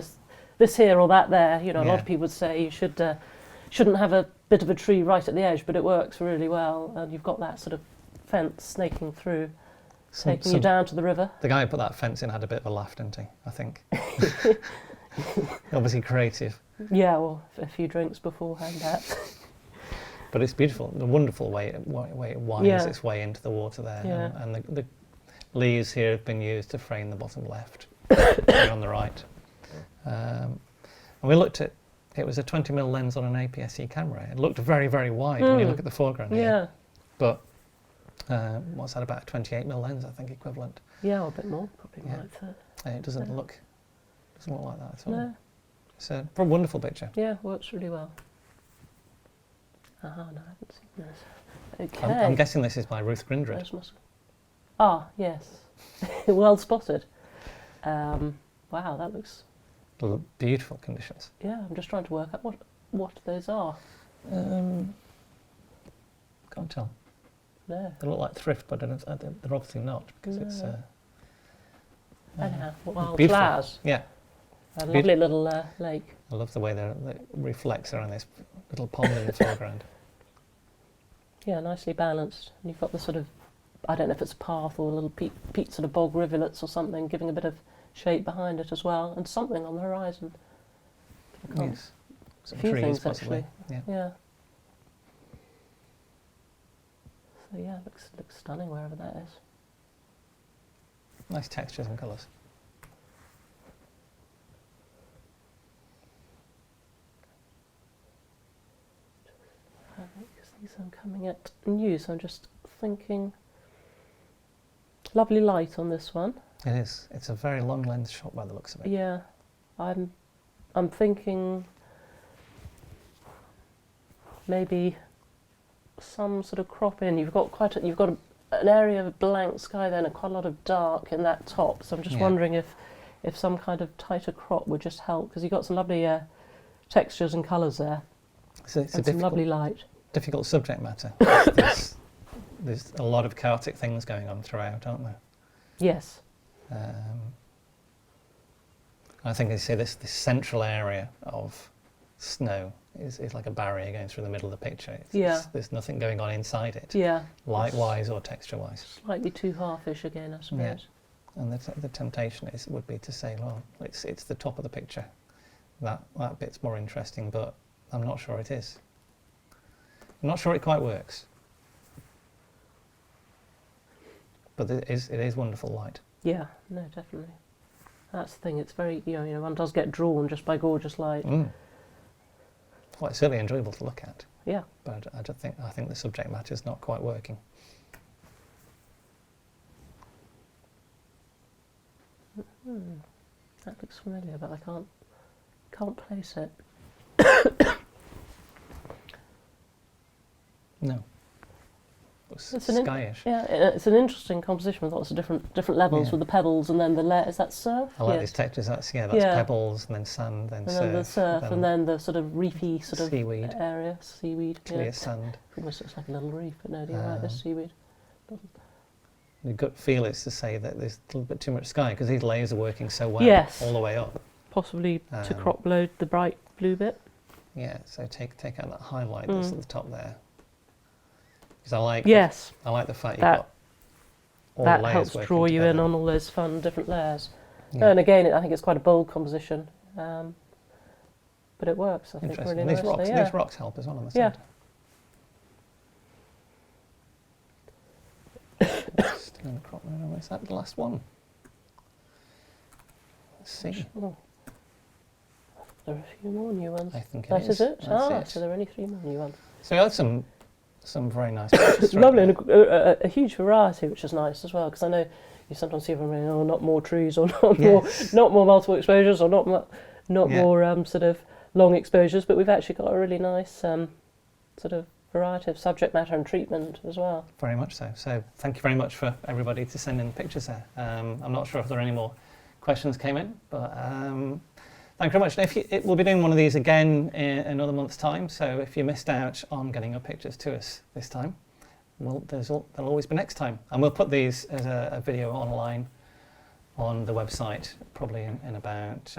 this here or that there. A lot of people would say you shouldn't have a bit of a tree right at the edge, but it works really well, and you've got that sort of fence snaking through, taking you down to the river. The guy who put that fence in had a bit of a laugh, didn't he? I think. Obviously creative. Yeah, well, a few drinks beforehand, that. But it's beautiful, the wonderful way it winds its way into the water there. Yeah. And the leaves here have been used to frame the bottom left and on the right. And we looked at, it was a 20mm lens on an APS-C camera. It looked very, very wide when you look at the foreground here. Yeah. But what's that, about a 28mm lens, I think, equivalent. Yeah, or a bit more, probably Yeah. like that. It doesn't look like that at all. No. It's a wonderful picture. Yeah, works really well. No, I haven't seen this. Okay. I'm guessing this is by Ruth Grindred. Where's my yes. Well spotted. Wow, that looks... Beautiful conditions. Yeah, I'm just trying to work out what those are. Can't tell. No. They look like thrift, but they're obviously not because it's. No. Anyhow, wild beautiful. flowers. Yeah, A lovely little lake. I love the way they reflects around this little pond in the foreground. Yeah, nicely balanced. And you've got the sort of, I don't know if it's a path or a little peat sort of bog rivulets or something, giving a bit of shape behind it as well, and something on the horizon. Yes, A some few trees things possibly. actually. Yeah. Yeah. So yeah, looks stunning wherever that is. Nice textures and colours. Because these are coming at new, so I'm just thinking. Lovely light on this one. It is. It's a very long lens shot by the looks of it. Yeah, I'm thinking maybe some sort of crop in. You've got an area of blank sky there and quite a lot of dark in that top. So I'm just wondering if some kind of tighter crop would just help, because you've got some lovely textures and colours there. So it's and some lovely light. Difficult subject matter. There's a lot of chaotic things going on throughout, aren't there? Yes. I think they say this central area of snow is like a barrier going through the middle of the picture. There's nothing going on inside it. Yeah. Light-wise or texture-wise. Slightly too halfish again, I suppose. Yeah. And the temptation would be to say, well, it's the top of the picture. That bit's more interesting, but I'm not sure it is. I'm not sure it quite works. But it is wonderful light. Yeah, no, definitely. That's the thing. It's very, one does get drawn just by gorgeous light. Well, it's certainly enjoyable to look at. Yeah. But I think the subject matter is not quite working. That looks familiar, but I can't place it. No. It's skyish. It's an interesting composition with lots of different levels with the pebbles and then the layer. Is that surf? I like these textures. That's pebbles and then sand, then surf. And then the surf, and then the sort of reefy sort of seaweed area. Seaweed. Clear sand. It almost looks like a little reef, but no, you're right. There's seaweed. The gut feel is to say that there's a little bit too much sky because these layers are working so well all the way up. Possibly to crop load the bright blue bit. Yeah. So take out that highlight that's at the top there. Because I like the fact you've got all that the layers helps working draw you together. in on all those fun different layers. Yeah. And again, I think it's quite a bold composition, but it works. I think Interesting. really And nicely. these rocks help as well on the centre. Still in the crop mode. Is that the last one? Let's see. Oh. There are a few more new ones. I think That is it? That's it. So there are only 3 more new ones. So we had some very nice pictures. Lovely, and a huge variety, which is nice as well, because I know you sometimes see everyone going, oh, not more trees, or not more multiple exposures, or not more sort of long exposures, but we've actually got a really nice sort of variety of subject matter and treatment as well. Very much so. So thank you very much for everybody to send in pictures there. I'm not sure if there are any more questions came in, but thank you very much. We'll be doing one of these again in another month's time, so if you missed out on getting your pictures to us this time, well, there'll always be next time. And we'll put these as a video online on the website probably in about,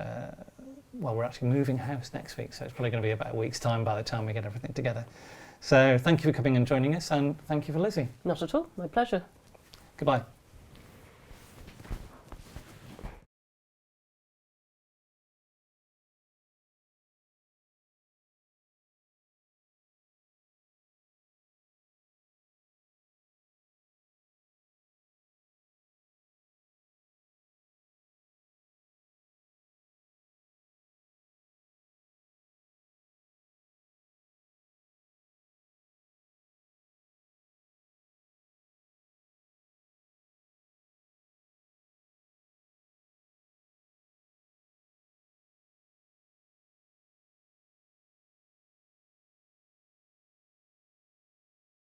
we're actually moving house next week, so it's probably going to be about a week's time by the time we get everything together. So thank you for coming and joining us, and thank you for Lizzie. Not at all, my pleasure. Goodbye.